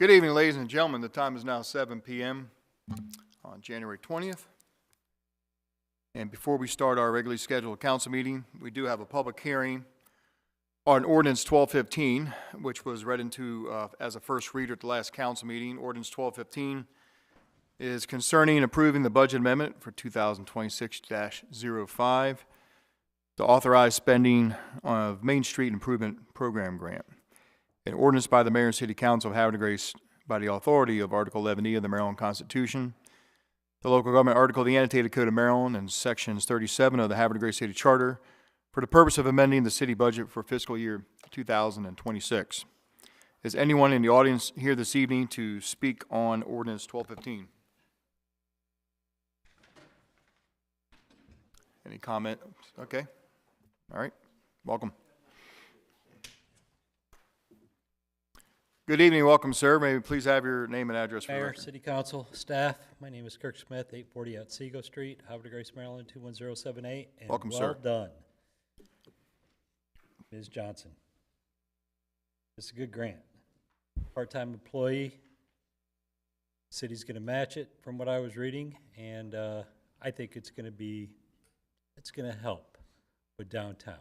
Good evening, ladies and gentlemen. The time is now 7 p.m. on January 20th. And before we start our regularly scheduled council meeting, we do have a public hearing on Ordinance 1215, which was read into as a first reader at the last council meeting. Ordinance 1215 is concerning approving the budget amendment for 2026-05 to authorize spending of Main Street Improvement Program grant. An ordinance by the Mayor and City Council of Havre Grace by the authority of Article 11E of the Maryland Constitution, the Local Government Article of the Annotated Code of Maryland, and Sections 37 of the Havre Grace City Charter for the purpose of amending the city budget for fiscal year 2026. Is anyone in the audience here this evening to speak on Ordinance 1215? Any comment? Okay. All right. Welcome. Good evening. Welcome, sir. May we please have your name and address for the Mayor, record? City Council, staff, my name is Kirk Smith, 840 Otsego Street, Havre Grace, Maryland, 21078. And Welcome, well sir. done. Ms. Johnson. This is a good grant. Part-time employee. City's going to match it from what I was reading, and I think it's going to help with downtown.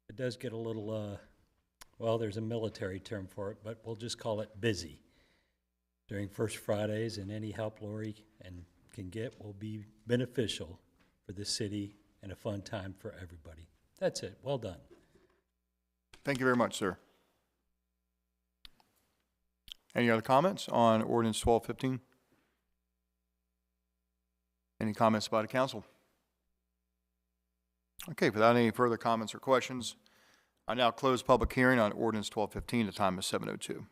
It does get a little, well, there's a military term for it, but we'll just call it busy during First Fridays, and any help Lori can get will be beneficial for the city and a fun time for everybody. That's it. Well done. Thank you very much, sir. Any other comments on Ordinance 1215? Any comments by the council? Okay, without any further comments or questions, I now close public hearing on Ordinance 1215. The time is 7:02.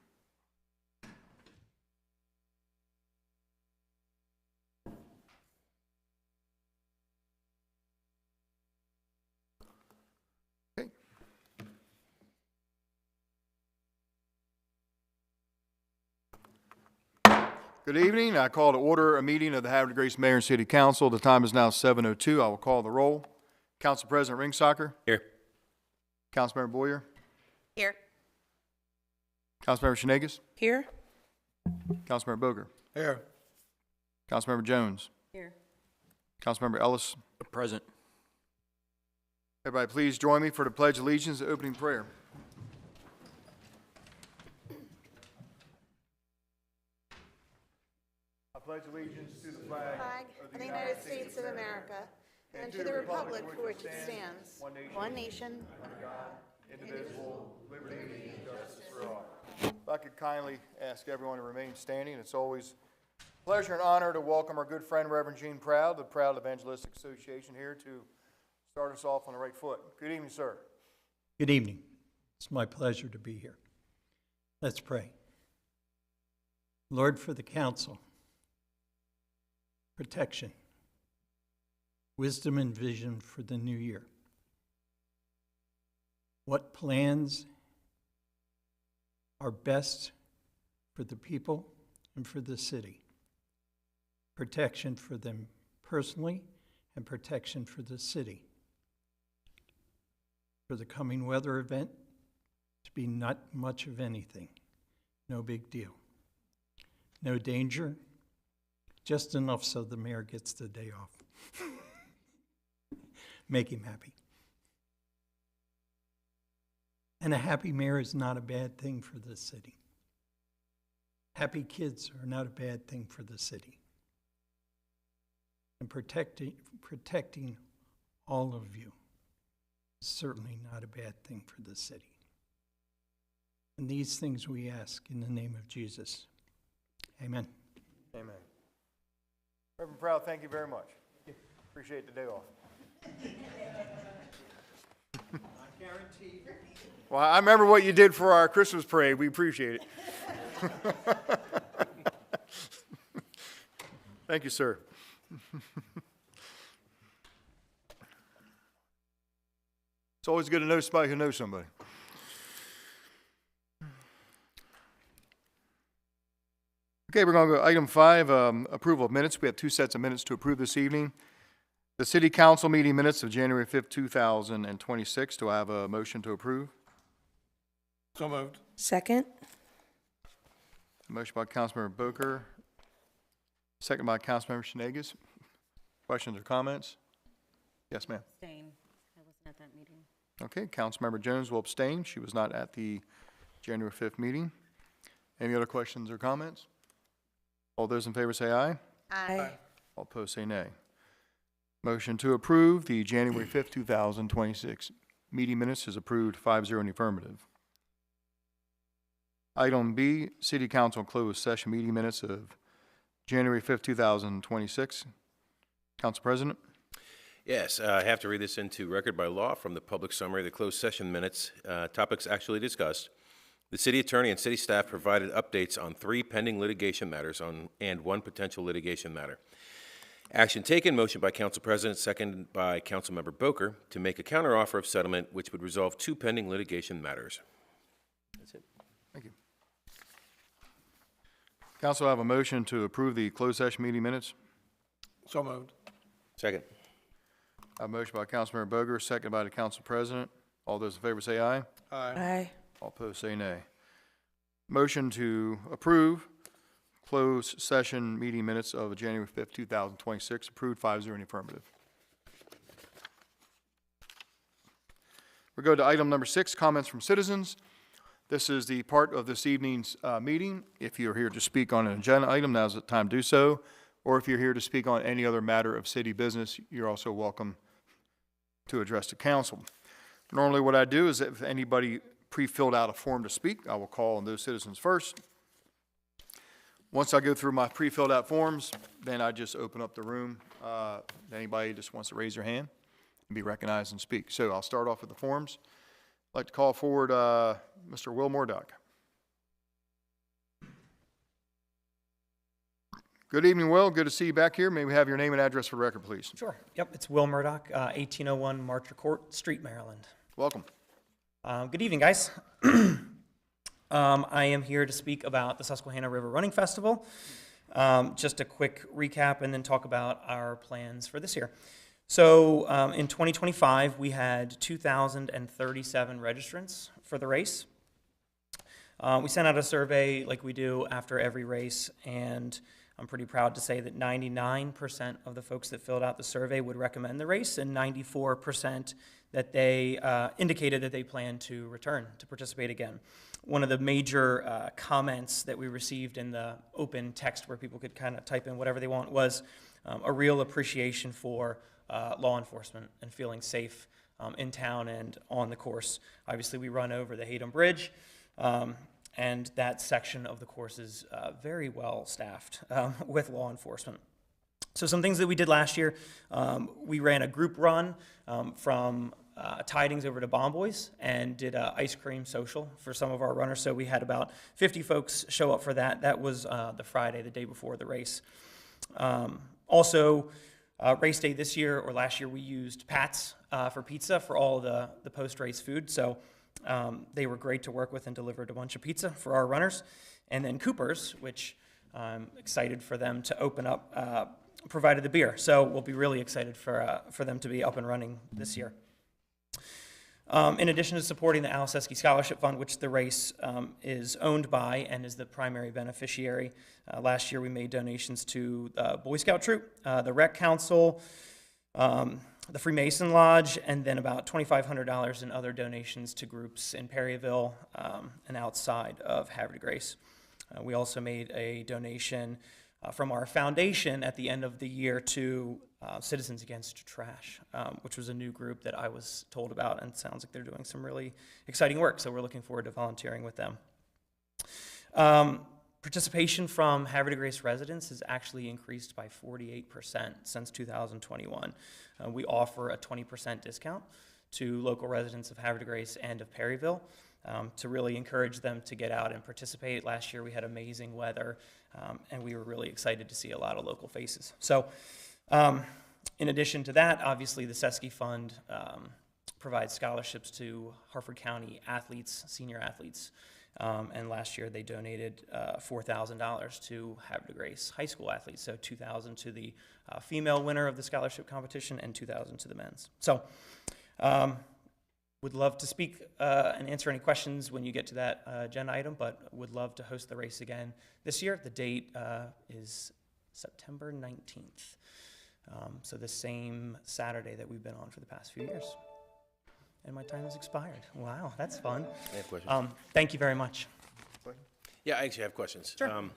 Okay. Good evening. I call to order a meeting of the Havre Grace Mayor and City Council. The time is now 7:02. I will call the roll. Council President Ringsacher. Here. Councilmember Boyer. Here. Councilmember Shanegas. Here. Councilmember Boger. Here. Councilmember Jones. Here. Councilmember Ellis. Present. Everybody please join me for the Pledge of Allegiance, the opening prayer. I pledge allegiance to the flag Of the United States of America and to the republic for which it stands, one nation, under God, indivisible, liberty and justice for all. If I could kindly ask everyone to remain standing. It's always a pleasure and honor to welcome our good friend Reverend Gene Proud, the Proud Evangelistic Association, here to start us off on the right foot. Good evening, sir. Good evening. It's my pleasure to be here. Let's pray. Lord, for the council, protection, wisdom and vision for the new year. What plans are best for the people and for the city? Protection for them personally and protection for the city. For the coming weather event to be not much of anything. No big deal. No danger, just enough so the mayor gets the day off. Make him happy. And a happy mayor is not a bad thing for the city. Happy kids are not a bad thing for the city. And protecting all of you is certainly not a bad thing for the city. And these things we ask in the name of Jesus. Amen. Amen. Reverend Proud, thank you very much. Appreciate the day off. I guarantee. Well, I remember what you did for our Christmas parade. We appreciate it. Thank you, sir. It's always good to know somebody who knows somebody. Okay, we're going to go item 5, approval of minutes. We have 2 sets of minutes to approve this evening. The City Council meeting minutes of January 5th, 2026. Do I have a motion to approve? So moved. Second. Motion by Councilmember Boker, second by Councilmember Shenegis. Questions or comments? Yes, ma'am. Abstain. I wasn't at that meeting. Okay, Councilmember Jones will abstain. She was not at the January 5th meeting. Any other questions or comments? All those in favor say aye. Aye. All opposed say nay. Motion to approve the January 5th, 2026 meeting minutes is approved 5-0 in the affirmative. Item B, City Council closed session meeting minutes of January 5th, 2026. Council President. Yes, I have to read this into record by law from the public summary of the closed session minutes. Topics actually discussed. The city attorney and city staff provided updates on 3 pending litigation matters and 1 potential litigation matter. Action taken, motion by Council President, seconded by Councilmember Boker, to make a counteroffer of settlement which would resolve 2 pending litigation matters. That's it. Thank you. Council, I have a motion to approve the closed session meeting minutes. So moved. Second. I have a motion by Councilmember Boger, second by the Council President. All those in favor say aye. Aye. All opposed say nay. Motion to approve closed session meeting minutes of January 5th, 2026, approved 5-0 in the affirmative. We go to item number 6, comments from citizens. This is the part of this evening's meeting. If you're here to speak on an agenda item, now's the time to do so. Or if you're here to speak on any other matter of city business, you're also welcome to address the council. Normally what I do is if anybody pre-filled out a form to speak, I will call on those citizens first. Once I go through my pre-filled out forms, then I just open up the room. Anybody just wants to raise their hand and be recognized and speak. So I'll start off with the forms. I'd like to call forward Mr. Will Murdoch. Good evening, Will. Good to see you back here. May we have your name and address for the record, please? Sure. Yep, it's Will Murdoch, 1801 Marcher Court, Street, Maryland. Welcome. Good evening, guys. I am here to speak about the Susquehanna River Running Festival. Just a quick recap and then talk about our plans for this year. So in 2025, we had 2,037 registrants for the race. We sent out a survey like we do after every race, and I'm pretty proud to say that 99% of the folks that filled out the survey would recommend the race, and 94% that they indicated that they plan to return to participate again. One of the major comments that we received in the open text where people could kind of type in whatever they want was a real appreciation for law enforcement and feeling safe in town and on the course. Obviously, we run over the Hatem Bridge, and that section of the course is very well staffed with law enforcement. So some things that we did last year, we ran a group run from Tidings over to Bomboys and did an ice cream social for some of our runners. So we had about 50 folks show up for that. That was the Friday, the day before the race. Also, race day this year or last year, we used Pat's for pizza for all the post-race food. So they were great to work with and delivered a bunch of pizza for our runners. And then Cooper's, which I'm excited for them to open up, provided the beer. So we'll be really excited for them to be up and running this year. In addition to supporting the Al Seski Scholarship Fund, which the race is owned by and is the primary beneficiary, last year we made donations to the Boy Scout Troop, the Rec Council, the Freemason Lodge, and then about $2,500 in other donations to groups in Perryville and outside of Havre de Grace. We also made a donation from our foundation at the end of the year to Citizens Against Trash, which was a new group that I was told about, and it sounds like they're doing some really exciting work, so we're looking forward to volunteering with them. Participation from Havre de Grace residents has actually increased by 48% since 2021. We offer a 20% discount to local residents of Havre de Grace and of Perryville to really encourage them to get out and participate. Last year we had amazing weather, and we were really excited to see a lot of local faces. So in addition to that, obviously the Seski Fund provides scholarships to Harford County athletes, senior athletes. And last year they donated $4,000 to Havre de Grace high school athletes, so $2,000 to the female winner of the scholarship competition and $2,000 to the men's. So would love to speak and answer any questions when you get to that agenda item, but would love to host the race again this year. The date is September 19th. So the same Saturday that we've been on for the past few years. And my time has expired. Wow, that's fun. I have questions. Thank you very much. Yeah, I actually have questions. Sure.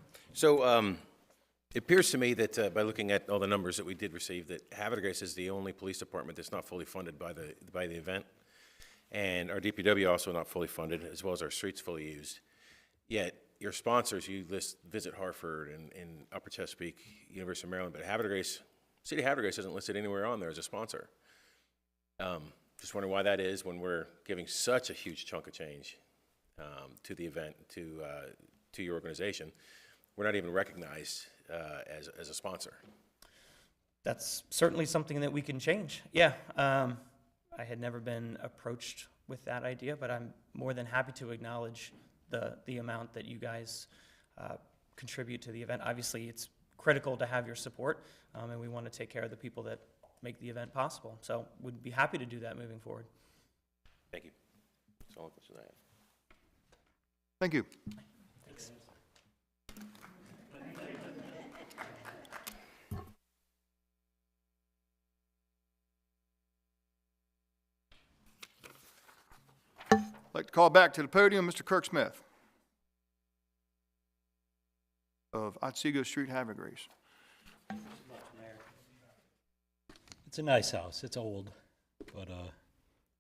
It appears to me that by looking at all the numbers that we did receive, that Havre Grace is the only police department that's not fully funded by the event. And our DPW also not fully funded, as well as our streets fully used. Yet, your sponsors, you list Visit Hartford and Upper Chesapeake, University of Maryland, but Havre Grace, City of Havre Grace isn't listed anywhere on there as a sponsor. Just wondering why that is when we're giving such a huge chunk of change to the event, to your organization. We're not even recognized as a sponsor. That's certainly something that we can change. Yeah, I had never been approached with that idea, but I'm more than happy to acknowledge the amount that you guys contribute to the event. Obviously, it's critical to have your support, and we want to take care of the people that make the event possible. So we'd be happy to do that moving forward. Thank you. That's all the questions I have. Thank you. Thanks. I'd like to call back to the podium Mr. Kirk Smith of Otsego Street, Havre Grace. It's a nice house. It's old, but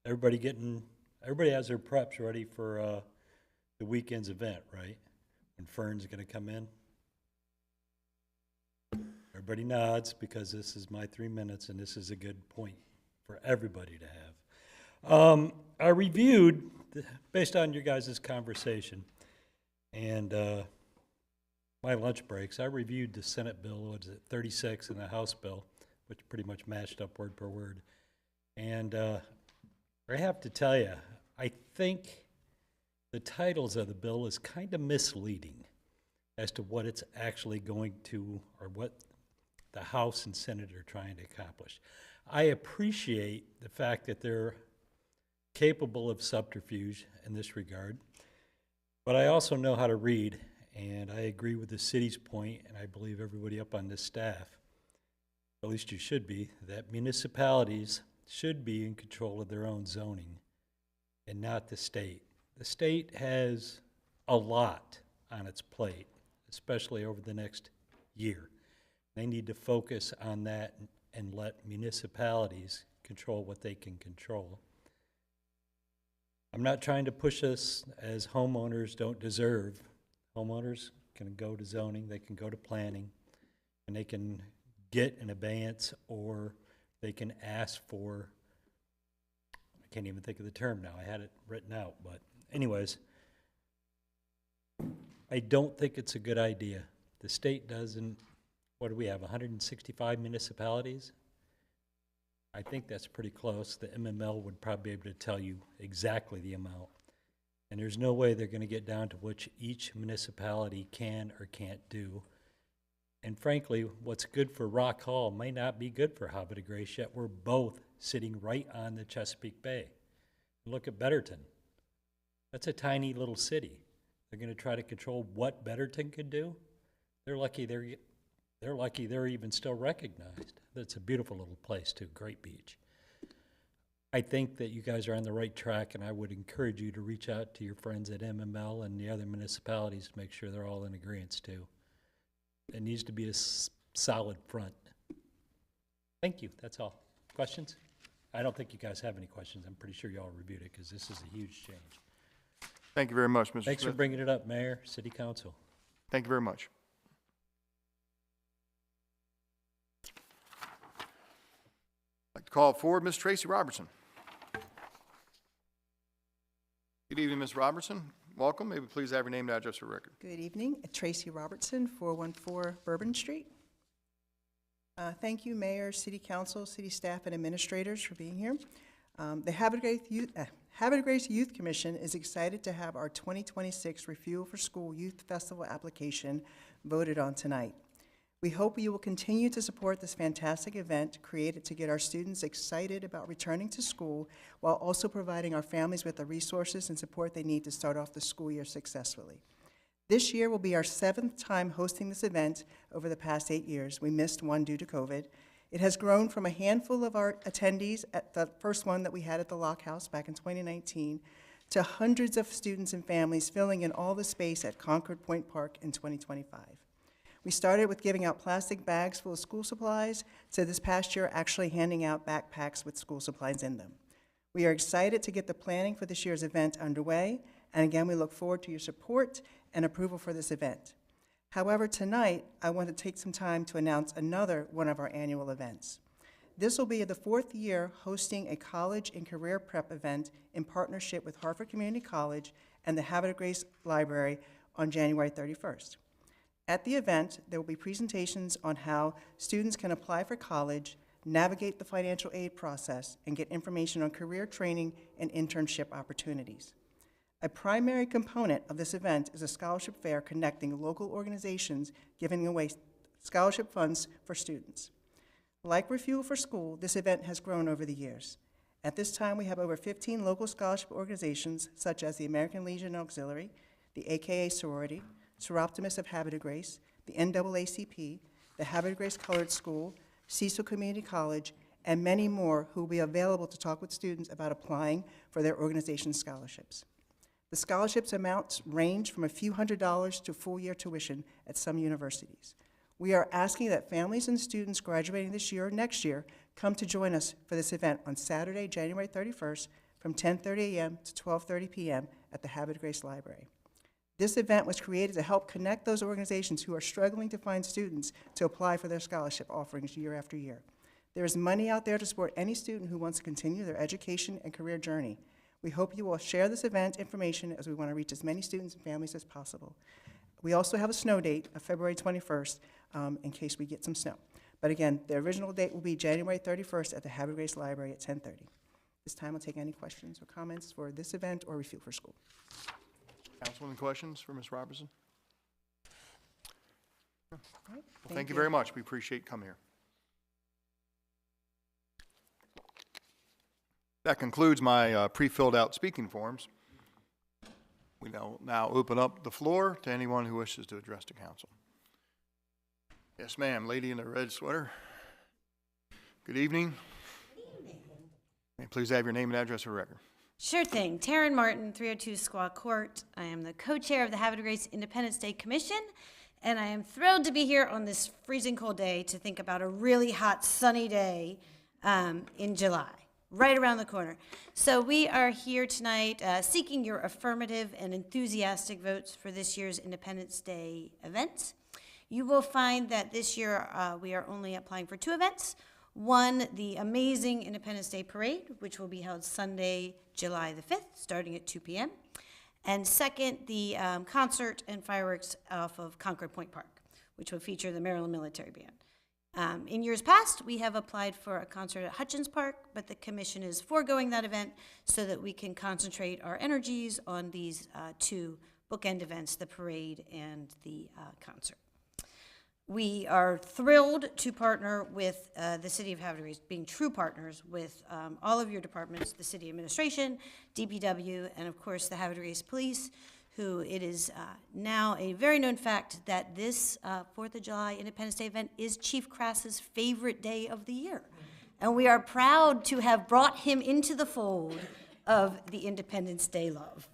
everybody has their preps ready for the weekend's event, right? When Fern's going to come in. Everybody nods because this is my 3 minutes, and this is a good point for everybody to have. I reviewed, based on your guys' conversation and my lunch breaks, I reviewed the Senate bill, what is it, 36, and the House bill, which pretty much matched up word per word. And I have to tell you, I think the titles of the bill is kind of misleading as to what it's actually going to, or what the House and Senate are trying to accomplish. I appreciate the fact that they're capable of subterfuge in this regard, but I also know how to read, and I agree with the city's point, and I believe everybody up on this staff, at least you should be, that municipalities should be in control of their own zoning and not the state. The state has a lot on its plate, especially over the next year. They need to focus on that and let municipalities control what they can control. I'm not trying to push us as homeowners don't deserve. Homeowners can go to zoning, they can go to planning, and they can get an abeyance, or they can ask for, I can't even think of the term now, I had it written out, but anyways, I don't think it's a good idea. The state doesn't, what do we have, 165 municipalities? I think that's pretty close. The MML would probably be able to tell you exactly the amount. And there's no way they're going to get down to what each municipality can or can't do. And frankly, what's good for Rock Hall may not be good for Havre Grace, yet we're both sitting right on the Chesapeake Bay. Look at Betterton. That's a tiny little city. They're going to try to control what Betterton can do? They're lucky they're even still recognized. That's a beautiful little place too, great beach. I think that you guys are on the right track, and I would encourage you to reach out to your friends at MML and the other municipalities to make sure they're all in agreement too. It needs to be a solid front. Thank you, that's all. Questions? I don't think you guys have any questions. I'm pretty sure you all reviewed it because this is a huge change. Thank you very much, Mr. Thanks for Smith. bringing it up, Mayor, City Council. Thank you very much. I'd like to call forward Ms. Tracy Robertson. Good evening, Ms. Robertson. Welcome. May we please have your name and address for record? Good evening. Tracy Robertson, 414 Bourbon Street. Thank you, Mayor, City Council, City staff, and administrators for being here. The Havre Grace Youth Commission is excited to have our 2026 Refuel for School Youth Festival application voted on tonight. We hope you will continue to support this fantastic event created to get our students excited about returning to school while also providing our families with the resources and support they need to start off the school year successfully. This year will be our 7th time hosting this event over the past 8 years. We missed one due to COVID. It has grown from a handful of our attendees at the first one that we had at the Lock House back in 2019 to hundreds of students and families filling in all the space at Concord Point Park in 2025. We started with giving out plastic bags full of school supplies, to this past year actually handing out backpacks with school supplies in them. We are excited to get the planning for this year's event underway, and again, we look forward to your support and approval for this event. However, tonight, I want to take some time to announce another one of our annual events. This will be the 4th year hosting a college and career prep event in partnership with Havre Community College and the Havre Grace Library on January 31st. At the event, there will be presentations on how students can apply for college, navigate the financial aid process, and get information on career training and internship opportunities. A primary component of this event is a scholarship fair connecting local organizations giving away scholarship funds for students. Like Refuel for School, this event has grown over the years. At this time, we have over 15 local scholarship organizations, such as the American Legion Auxiliary, the AKA Sorority, Soroptimist of Havre de Grace, the NAACP, the Havre de Grace Colored School, Cecil Community College, and many more who will be available to talk with students about applying for their organization's scholarships. The scholarships amounts range from a few $100s to full-year tuition at some universities. We are asking that families and students graduating this year or next year come to join us for this event on Saturday, January 31st from 10:30 a.m. to 12:30 p.m. at the Havre de Grace Library. This event was created to help connect those organizations who are struggling to find students to apply for their scholarship offerings year after year. There is money out there to support any student who wants to continue their education and career journey. We hope you will share this event information as we want to reach as many students and families as possible. We also have a snow date of February 21st in case we get some snow. But again, the original date will be January 31st at the Havre Grace Library at 10:30. This time I'll take any questions or comments for this event or Refuel for School. Councilman, questions for Ms. Robertson? All right, Well, thank you very much. We appreciate you coming here. That concludes my pre-filled out speaking forms. We now open up the floor to anyone who wishes to address the council. Yes, ma'am, lady in the red sweater. Good evening. Good evening. May I please have your name and address for record? Sure thing. Taryn Martin, 302 Squaw Court. I am the co-chair of the Havre de Grace Independence Day Commission, and I am thrilled to be here on this freezing cold day to think about a really hot, sunny day in July, right around the corner. So we are here tonight seeking your affirmative and enthusiastic votes for this year's Independence Day event. You will find that this year we are only applying for 2 events. One, the amazing Independence Day Parade, which will be held Sunday, July the 5th, starting at 2 p.m. And second, the concert and fireworks off of Concord Point Park, which will feature the Maryland Military Band. In years past, we have applied for a concert at Hutchins Park, but the commission is foregoing that event so that we can concentrate our energies on these 2 bookend events, the parade and the concert. We are thrilled to partner with the City of Havre de Grace, being true partners with all of your departments, the City Administration, DPW, and of course the Havre de Grace Police, who it is now a very known fact that this 4th of July Independence Day event is Chief Crass's favorite day of the year. And we are proud to have brought him into the fold of the Independence Day love.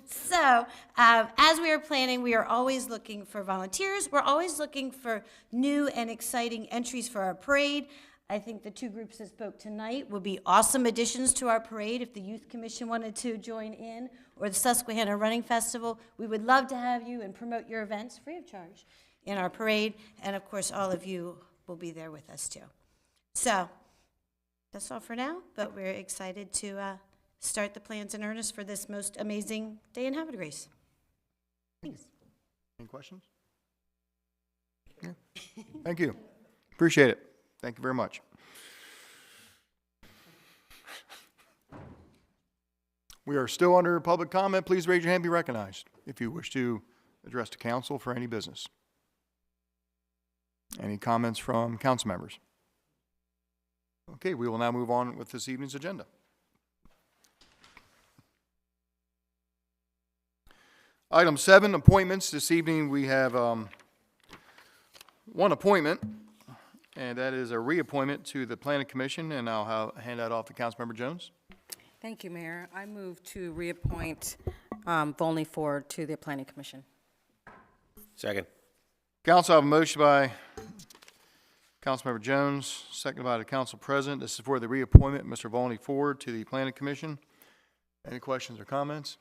So, as we are planning, we are always looking for volunteers. We're always looking for new and exciting entries for our parade. I think the 2 groups that spoke tonight will be awesome additions to our parade. If the Youth Commission wanted to join in, or the Susquehanna Running Festival, we would love to have you and promote your events free of charge in our parade. And of course, all of you will be there with us too. So, that's all for now, but we're excited to start the plans in earnest for this most amazing day in Havre de Grace. Thanks. Any questions? Yeah. Thank you. Appreciate it. Thank you very much. We are still under public comment. Please raise your hand and be recognized if you wish to address the council for any business. Any comments from council members? Okay, we will now move on with this evening's agenda. Item 7, appointments. This evening we have one appointment, and that is a reappointment to the Planning Commission, and I'll hand that off to Councilmember Jones. Thank you, Mayor. I move to reappoint Volney Ford to the Planning Commission. Second. Council, I have a motion by Councilmember Jones, seconded by the Council President. This is for the reappointment of Mr. Volney Ford to the Planning Commission. Any questions or comments?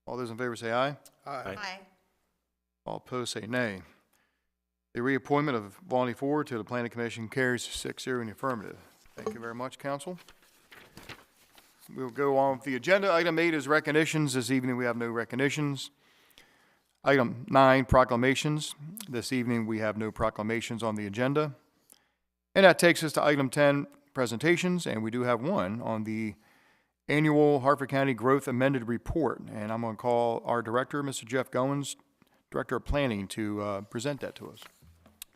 All those in favor say aye. Aye. Aye. All opposed say nay. The reappointment of Volney Ford to the Planning Commission carries 6-0 in the affirmative. Thank you very much, Council. We'll go on with the agenda. Item 8 is recognitions. This evening we have no recognitions. Item 9, proclamations. This evening we have no proclamations on the agenda. And that takes us to item 10, presentations, and we do have one on the annual Harford County Growth Amended Report. And I'm going to call our director, Mr. Jeff Goins, Director of Planning, to present that to us.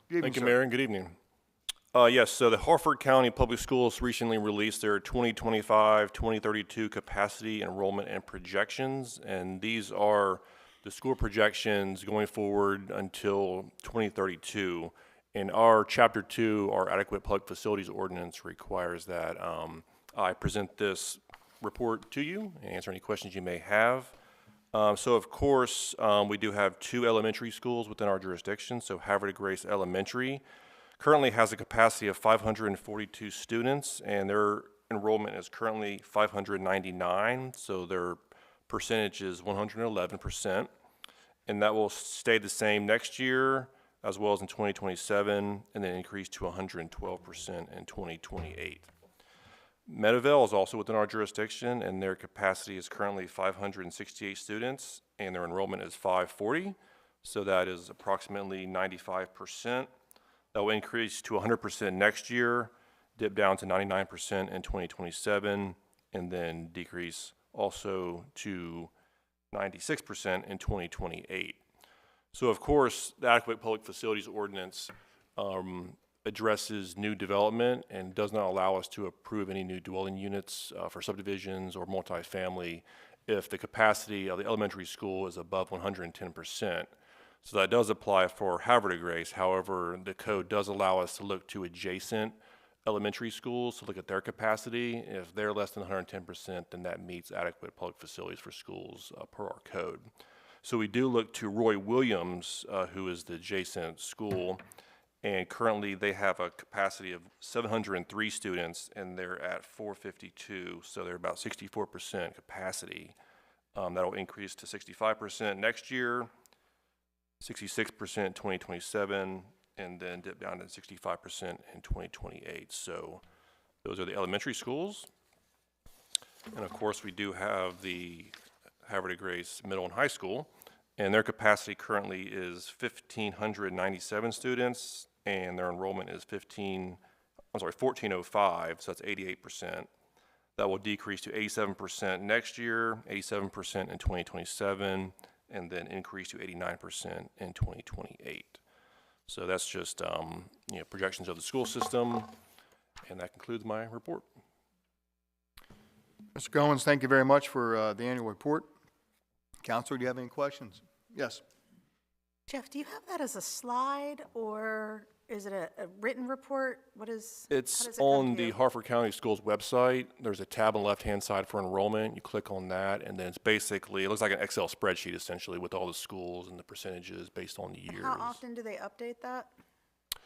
Good evening, Thank you, sir. Mayor, and good evening. Yes, so the Harford County Public Schools recently released their 2025-2032 capacity, enrollment, and projections, and these are the school projections going forward until 2032. In our Chapter 2, our Adequate Public Facilities Ordinance requires that I present this report to you and answer any questions you may have. So, of course, we do have 2 elementary schools within our jurisdiction. So Havre de Grace Elementary currently has a capacity of 542 students, and their enrollment is currently 599, so their percentage is 111%, and that will stay the same next year as well as in 2027, and then increase to 112% in 2028. Meadowvale is also within our jurisdiction, and their capacity is currently 568 students, and their enrollment is 540, so that is approximately 95%. That will increase to 100% next year, dip down to 99% in 2027, and then decrease also to 96% in 2028. So, of course, the Adequate Public Facilities Ordinance addresses new development and does not allow us to approve any new dwelling units for subdivisions or multifamily if the capacity of the elementary school is above 110%. So that does apply for Havre de Grace. However, the code does allow us to look to adjacent elementary schools to look at their capacity. If they're less than 110%, then that meets adequate public facilities for schools per our code. So we do look to Roy Williams, who is the adjacent school, and currently they have a capacity of 703 students, and they're at 452, so they're about 64% capacity. That'll increase to 65% next year, 66% in 2027, and then dip down to 65% in 2028. So those are the elementary schools. And of course, we do have the Havre de Grace Middle and High School, and their capacity currently is 1,597 students, and their enrollment is 1,405, so that's 88%. That will decrease to 87% next year, 87% in 2027, and then increase to 89% in 2028. So that's just projections of the school system, and that concludes my report. Mr. Goins, thank you very much for the annual report. Counselor, do you have any questions? Yes. Jeff, do you have that as a slide, or is it a written report? How It's does it come on to the you? Harford County Schools website. There's a tab on the left-hand side for enrollment. You click on that, and then it's basically, it looks like an Excel spreadsheet essentially with all the schools and the percentages based on the And years. how often do they update that?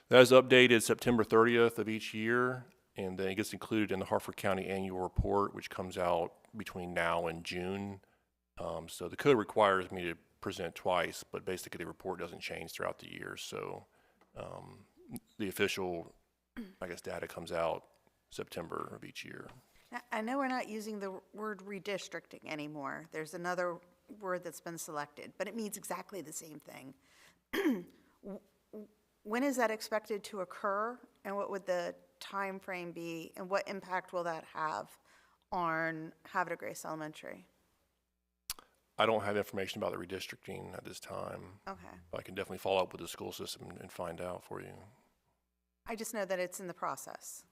That is updated September 30th of each year, and then it gets included in the Harford County Annual Report, which comes out between now and June. So the code requires me to present twice, but basically the report doesn't change throughout the year. So the official, I guess, data comes out September of each year. I know we're not using the word redistricting anymore. There's another word that's been selected, but it means exactly the same thing. When is that expected to occur, and what would the time frame be, and what impact will that have on Havre de Grace Elementary? I don't have information about the redistricting at this time. Okay. But I can definitely follow up with the school system and find out for you. I just know that it's in the process.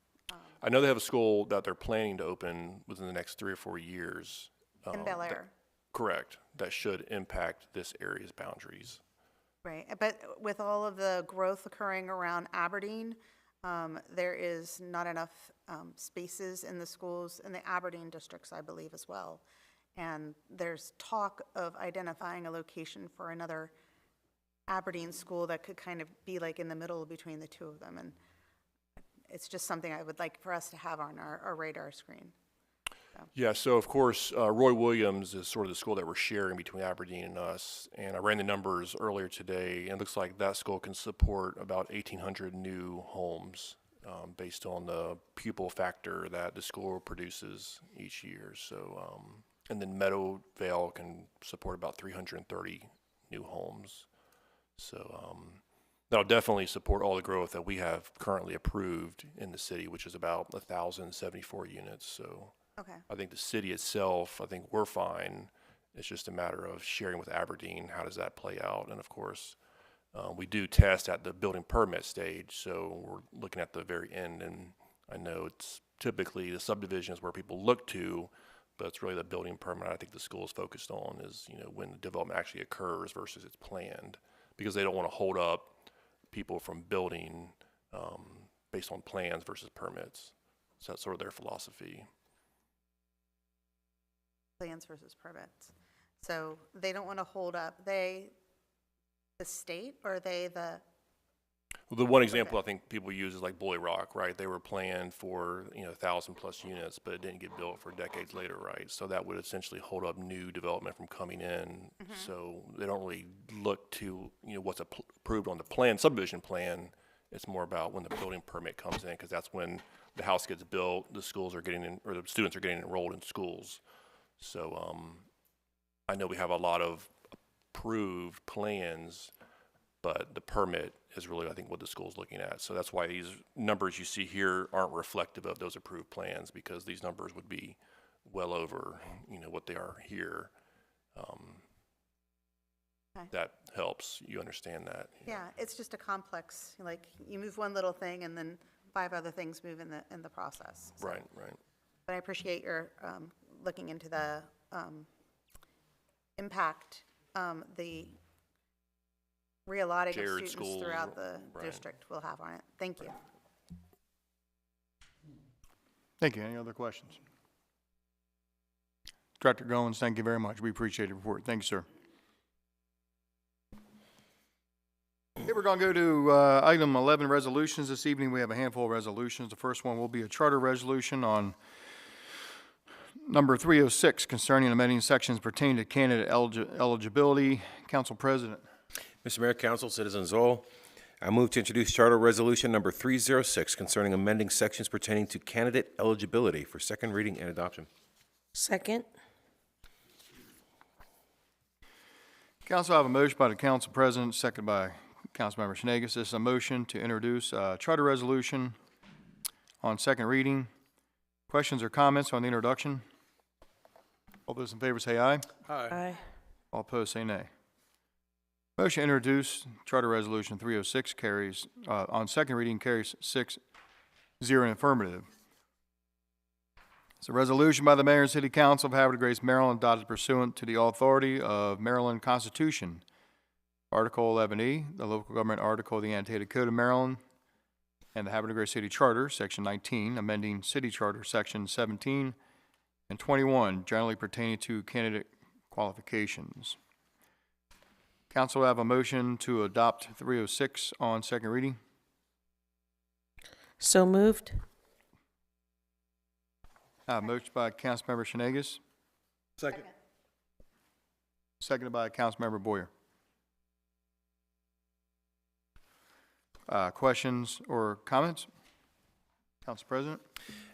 I know they have a school that they're planning to open within the next 3 or 4 years. In Bel that- Air. Correct. That should impact this area's boundaries. Right, but with all of the growth occurring around Aberdeen, there is not enough spaces in the schools, in the Aberdeen districts, I believe, as well. And there's talk of identifying a location for another Aberdeen school that could kind of be like in the middle between the two of them. And it's just something I would like for us to have on our radar screen. Yeah, so of course, Roy Williams is sort of the school that we're sharing between Aberdeen and us. And I ran the numbers earlier today, and it looks like that school can support about 1,800 new homes based on the pupil factor that the school produces each year. So, and then Meadowvale can support about 330 new homes. So that'll definitely support all the growth that we have currently approved in the city, which is about 1,074 units. So. Okay. I think the city itself, I think we're fine. It's just a matter of sharing with Aberdeen, how does that play out? And of course, we do test at the building permit stage, so we're looking at the very end. And I know it's typically the subdivisions where people look to, but it's really the building permit I think the school is focused on is, when the development actually occurs versus it's planned, because they don't want to hold up people from building based on plans versus permits. So that's sort of their philosophy. Plans versus permits. So they don't want to hold up, the state, or are they the? Well, the one example I think people use is like Boy Rock, right? They were planned for, 1,000+ units, but it didn't get built for decades later, right? So that would essentially hold up new development from coming in. So they don't really look to, what's approved on the plan, subdivision plan. It's more about when the building permit comes in, because that's when the house gets built, the schools are getting in, or the students are getting enrolled in schools. So I know we have a lot of approved plans, but the permit is really, I think, what the school's looking at. So that's why these numbers you see here aren't reflective of those approved plans, because these numbers would be well over, what they are here. Okay. That helps you understand that. Yeah, it's just a complex, like, you move one little thing and then 5 other things move in the process. So. Right. But I appreciate your looking into the impact, the reallocating of Shared students schools, throughout the right. district will have on it. Thank you. Thank you. Any other questions? Director Goins, thank you very much. We appreciate the report. Thank you, sir. Okay, we're going to go to item 11, resolutions. This evening we have a handful of resolutions. The first one will be a charter resolution on number 306 concerning amending sections pertaining to candidate eligibility. Council President. Mr. Mayor, Council, citizens all, I move to introduce Charter Resolution Number 306 concerning amending sections pertaining to candidate eligibility for second reading and adoption. Second. Council, I have a motion by the Council President, second by Councilmember Schnagus. This is a motion to introduce a charter resolution on second reading. Questions or comments on the introduction? All those in favor say aye. Aye. All opposed say nay. Motion to introduce Charter Resolution 306 carries, on second reading carries 6-0 in affirmative. It's a resolution by the Mayor and City Council of Havre de Grace, Maryland, adopted pursuant to the authority of Maryland Constitution. Article 11E, the local government article of the annotated code of Maryland, and the Havre de Grace City Charter, Section 19, amending City Charter, Section 17 and 21, generally pertaining to candidate qualifications. Council, have a motion to adopt 306 on second reading. So moved. Motion by Councilmember Schnagus, Second. seconded by Councilmember Boyer. Questions or comments? Council President?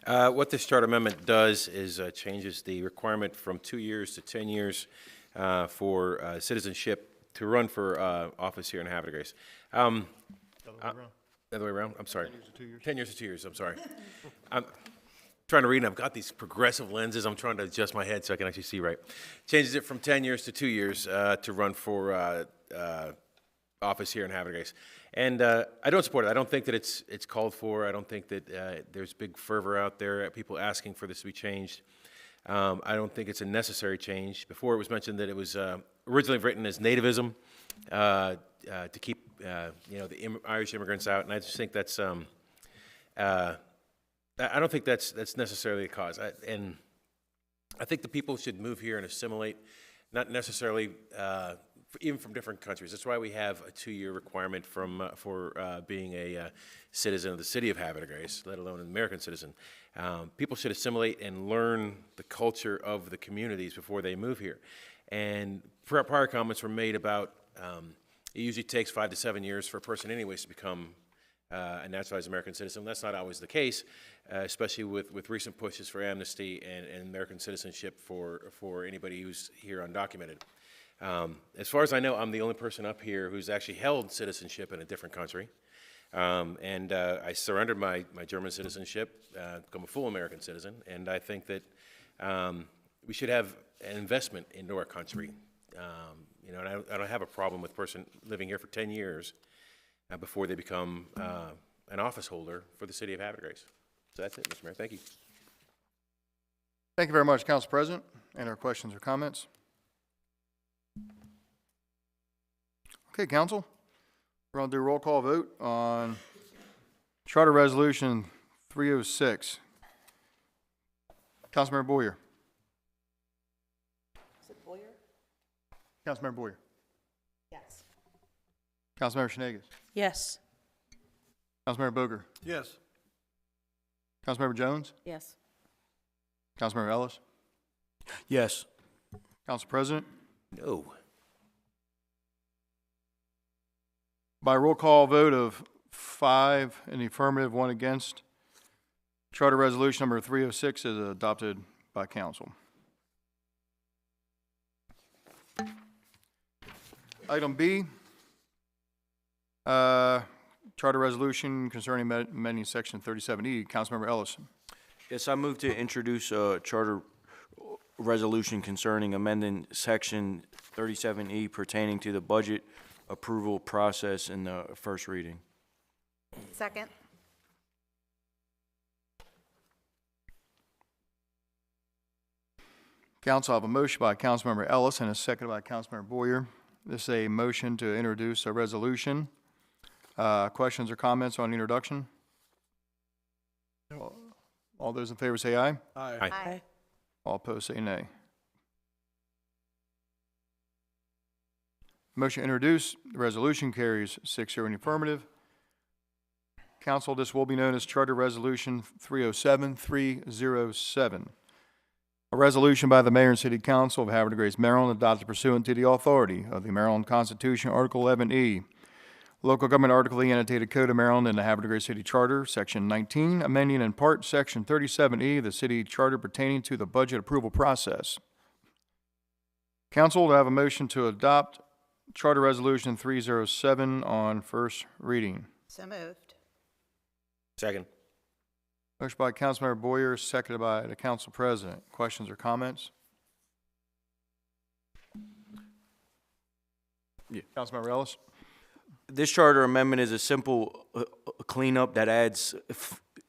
What this charter amendment does is changes the requirement from 2 years to 10 years for citizenship to run for office here in Havre de Grace. Other way around? I'm sorry. 10 years to 2 years, I'm sorry. trying to read, and I've got these progressive lenses. I'm trying to adjust my head so I can actually see right. Changes it from 10 years to 2 years to run for office here in Havre de Grace. And I don't support it. I don't think that it's called for. I don't think that there's big fervor out there, people asking for this to be changed. I don't think it's a necessary change. Before it was mentioned that it was originally written as nativism to keep the Irish immigrants out, and I just think that's I don't think that's necessarily a cause. And I think the people should move here and assimilate, not necessarily even from different countries. That's why we have a 2-year requirement for being a citizen of the city of Havre de Grace, let alone an American citizen. People should assimilate and learn the culture of the communities before they move here. And prior comments were made about it usually takes 5 to 7 years for a person anyways to become a naturalized American citizen. That's not always the case, especially with recent pushes for amnesty and American citizenship for anybody who's here undocumented. As far as I know, I'm the only person up here who's actually held citizenship in a different country. And I surrendered my German citizenship, become a full American citizen, and I think that we should have an investment into our country. And I don't have a problem with a person living here for 10 years before they become an office holder for the city of Havre de Grace. So that's it, Mr. Mayor. Thank you. Thank you very much, Council President. Any other questions or comments? Okay, Council, we're going to do a roll call vote on Charter Resolution 306. Councilmember Boyer. Is it Boyer? Councilmember Boyer. Yes. Councilmember Schneges. Yes. Councilmember Boger. Yes. Councilmember Jones. Yes. Councilmember Ellis. Yes. Council President. No. By roll call vote of 5 in the affirmative, 1 against, Charter Resolution number 306 is adopted by council. Item B, Charter Resolution concerning amending Section 37E. Councilmember Ellis. Yes, I move to introduce a charter resolution concerning amending Section 37E pertaining to the budget approval process in the first reading. Second. Council, I have a motion by Councilmember Ellis and a second by Councilmember Boyer. This is a motion to introduce a resolution. Questions or comments on the introduction? All those in favor say aye. Aye. Aye. All opposed say nay. Motion introduced. The resolution carries 6-0 in the affirmative. Council, this will be known as Charter Resolution 307. A resolution by the Mayor and City Council of Havre de Grace, Maryland, adopted pursuant to the authority of the Maryland Constitution, Article 11E, Local Government Article E, Annotated Code of Maryland, and the Havre de Grace City Charter, Section 19, amending in part Section 37E, the City Charter pertaining to the budget approval process. Council, to have a motion to adopt Charter Resolution 307 on first reading. So moved. Second. Motion by Councilmember Boyer, seconded by the Council President. Questions or comments? Yeah. Councilmember Ellis. This charter amendment is a simple cleanup that adds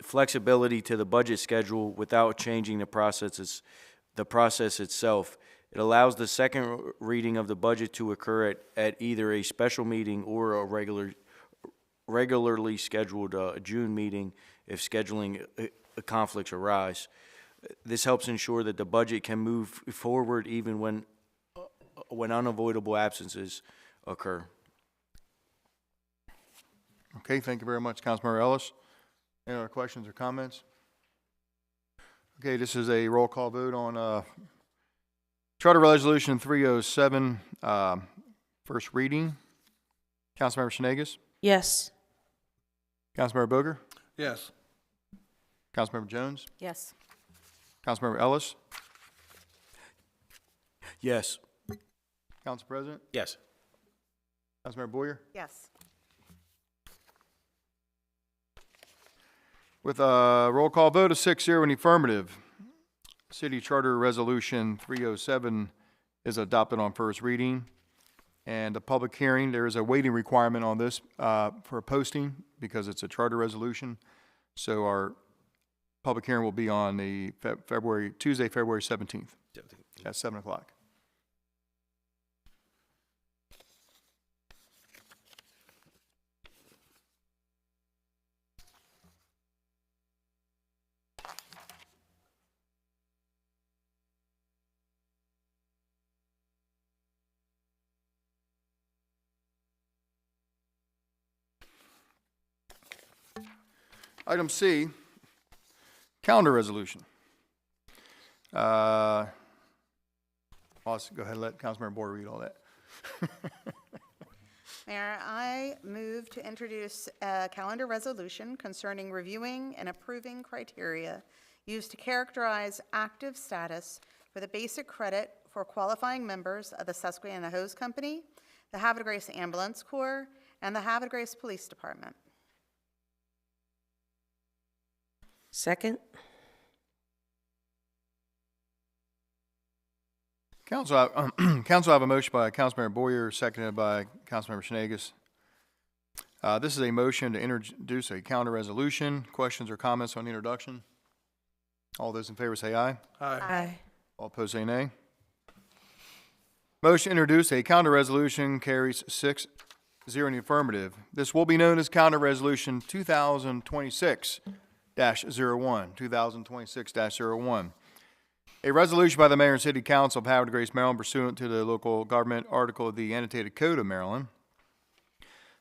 flexibility to the budget schedule without changing the process itself. It allows the second reading of the budget to occur at either a special meeting or a regularly scheduled June meeting if scheduling conflicts arise. This helps ensure that the budget can move forward even when unavoidable absences occur. Okay, thank you very much, Councilmember Ellis. Any other questions or comments? Okay, this is a roll call vote on Charter Resolution 307, first reading. Councilmember Schneges. Yes. Councilmember Boger. Yes. Councilmember Jones. Yes. Councilmember Ellis. Yes. Council President. Yes. Councilmember Boyer. Yes. With a roll call vote of 6-0 in the affirmative, City Charter Resolution 307 is adopted on first reading. And the public hearing, there is a waiting requirement on this for posting because it's a charter resolution. So our public hearing will be on the Tuesday, February 17th at 7 o'clock. Item C, calendar resolution. I'll go ahead and let Councilmember Boyer read all that. Mayor, I move to introduce a calendar resolution concerning reviewing and approving criteria used to characterize active status for the basic credit for qualifying members of the Susquehanna Hose Company, the Havre de Grace Ambulance Corps, and the Havre de Grace Police Department. Second? Council, I have a motion by Councilmember Boyer, seconded by Councilmember Schnagus. This is a motion to introduce a calendar resolution. Questions or comments on the introduction? All those in favor say aye. Aye. All opposed say nay. Motion to introduce a calendar resolution carries 6-0 in the affirmative. This will be known as Calendar Resolution 2026-01. 2026-01. A resolution by the Mayor and City Council of Havre de Grace, Maryland, pursuant to the local government article of the Annotated Code of Maryland,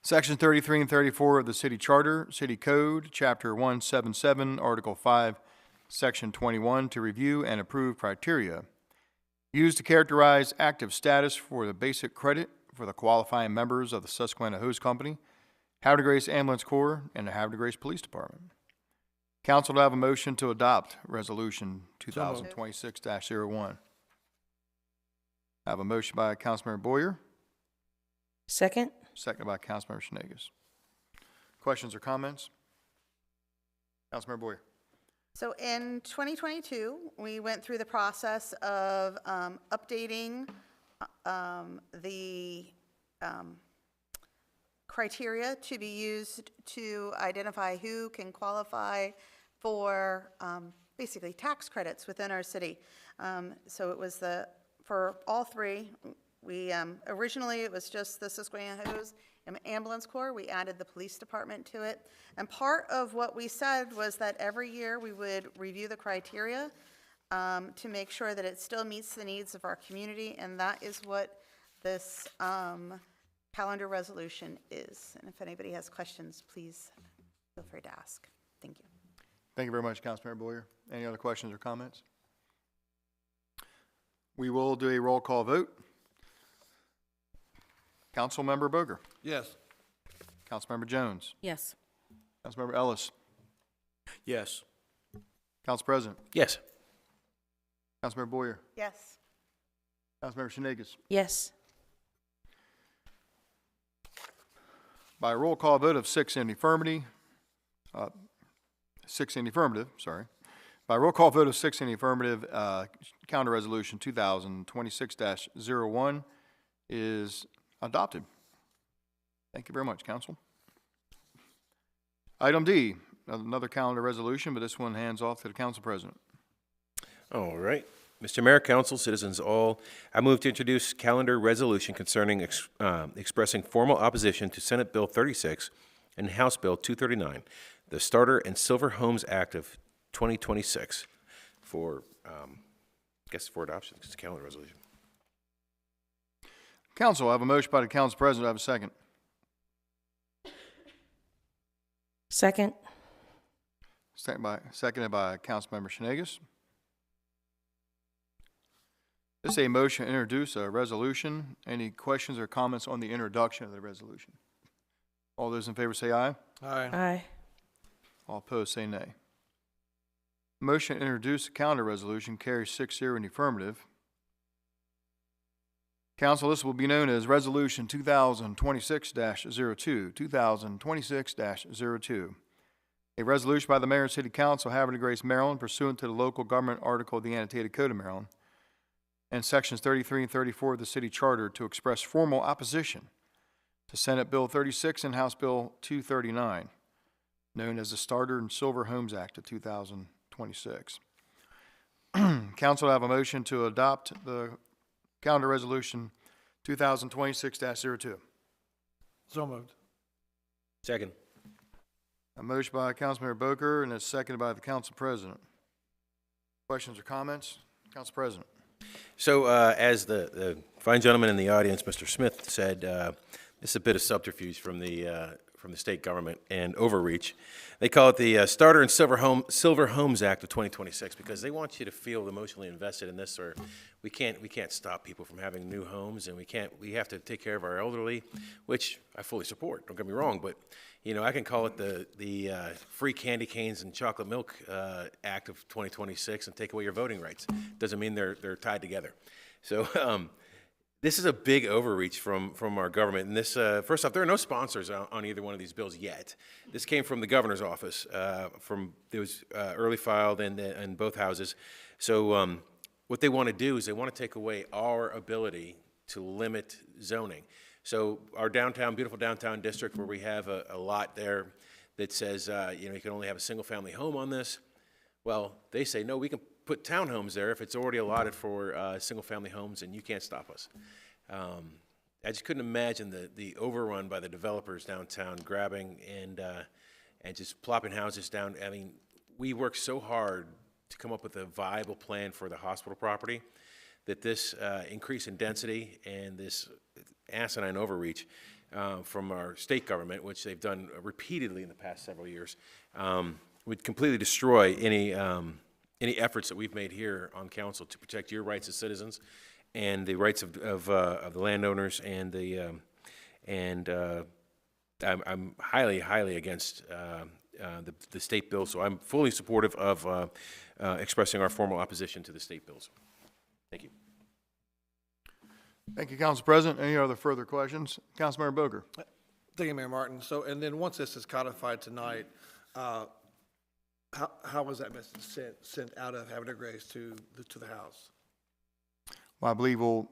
Section 33 and 34 of the City Charter, City Code, Chapter 177, Article 5, Section 21, to review and approve criteria used to characterize active status for the basic credit for the qualifying members of the Susquehanna Hose Company, Havre de Grace Ambulance Corps, and the Havre de Grace Police Department. Council to have a motion to adopt Resolution 2026-01. I have a motion by Councilmember Boyer, Second? seconded by Councilmember Schnagus. Questions or comments? Councilmember Boyer. So in 2022, we went through the process of updating the criteria to be used to identify who can qualify for basically tax credits within our city. So it was for all three. We originally it was just the Susquehanna Hose Ambulance Corps. We added the police department to it. And part of what we said was that every year we would review the criteria to make sure that it still meets the needs of our community, and that is what this calendar resolution is. And if anybody has questions, please feel free to ask. Thank you. Thank you very much, Councilmember Boyer. Any other questions or comments? We will do a roll call vote. Councilmember Boger. Yes. Councilmember Jones. Yes. Councilmember Ellis. Yes. Council President. Yes. Councilmember Boyer. Yes. Councilmember Schnagus. Yes. By a roll call vote of 6 in the affirmative, sorry. By a roll call vote of 6 in the affirmative, Calendar Resolution 2026-01 is adopted. Thank you very much, Council. Item D, another calendar resolution, but this one hands off to the Council President. All right. Mr. Mayor, Council, citizens all, I move to introduce calendar resolution concerning expressing formal opposition to Senate Bill 36 and House Bill 239, the Starter and Silver Homes Act of 2026 for adoption. It's a calendar resolution. Council, I have a motion by the Council President. I have a second. Second? Seconded by Councilmember Schnagus. This is a motion to introduce a resolution. Any questions or comments on the introduction of the resolution? All those in favor say aye. Aye. All opposed say nay. Motion to introduce the calendar resolution carries 6-0 in the affirmative. Council, this will be known as Resolution 2026-02. 2026-02. A resolution by the Mayor and City Council of Havre de Grace, Maryland, pursuant to the local government article of the annotated Code of Maryland and sections 33 and 34 of the city charter to express formal opposition to Senate Bill 36 and House Bill 239, known as the Starter and Silver Homes Act of 2026. Council will have a motion to adopt the calendar resolution 2026-02. So moved. Second. A motion by Councilmember Boker and a second by the Council President. Questions or comments? Council President. So, as the fine gentleman in the audience, Mr. Smith, said, this is a bit of subterfuge from the state government and overreach. They call it the Starter and Silver Homes Act of 2026 because they want you to feel emotionally invested in this. Or we can't stop people from having new homes, and we have to take care of our elderly, which I fully support. Don't get me wrong, but I can call it the Free Candy Canes and Chocolate Milk Act of 2026 and take away your voting rights. Doesn't mean they're tied together. So. This is a big overreach from our government. And this, first off, there are no sponsors on either one of these bills yet. This came from the governor's office. It was early filed in both houses. So what they want to do is they want to take away our ability to limit zoning. So our beautiful downtown district, where we have a lot there that says, you can only have a single-family home on this. Well, they say, no, we can put townhomes there if it's already allotted for single-family homes, and you can't stop us. I just couldn't imagine the overrun by the developers downtown grabbing and just plopping houses down. I mean, we worked so hard to come up with a viable plan for the hospital property that this increase in density and this asinine overreach from our state government, which they've done repeatedly in the past several years, would completely destroy any efforts that we've made here on council to protect your rights as citizens and the rights of the landowners I'm highly against the state bill, so I'm fully supportive of expressing our formal opposition to the state bills. Thank you. Thank you, Council President. Any other further questions? Councilmember Boker. Thank you, Mayor Martin. So, and then once this is codified tonight, how was that message sent out of Havre de Grace to the House? Well, I believe Mr.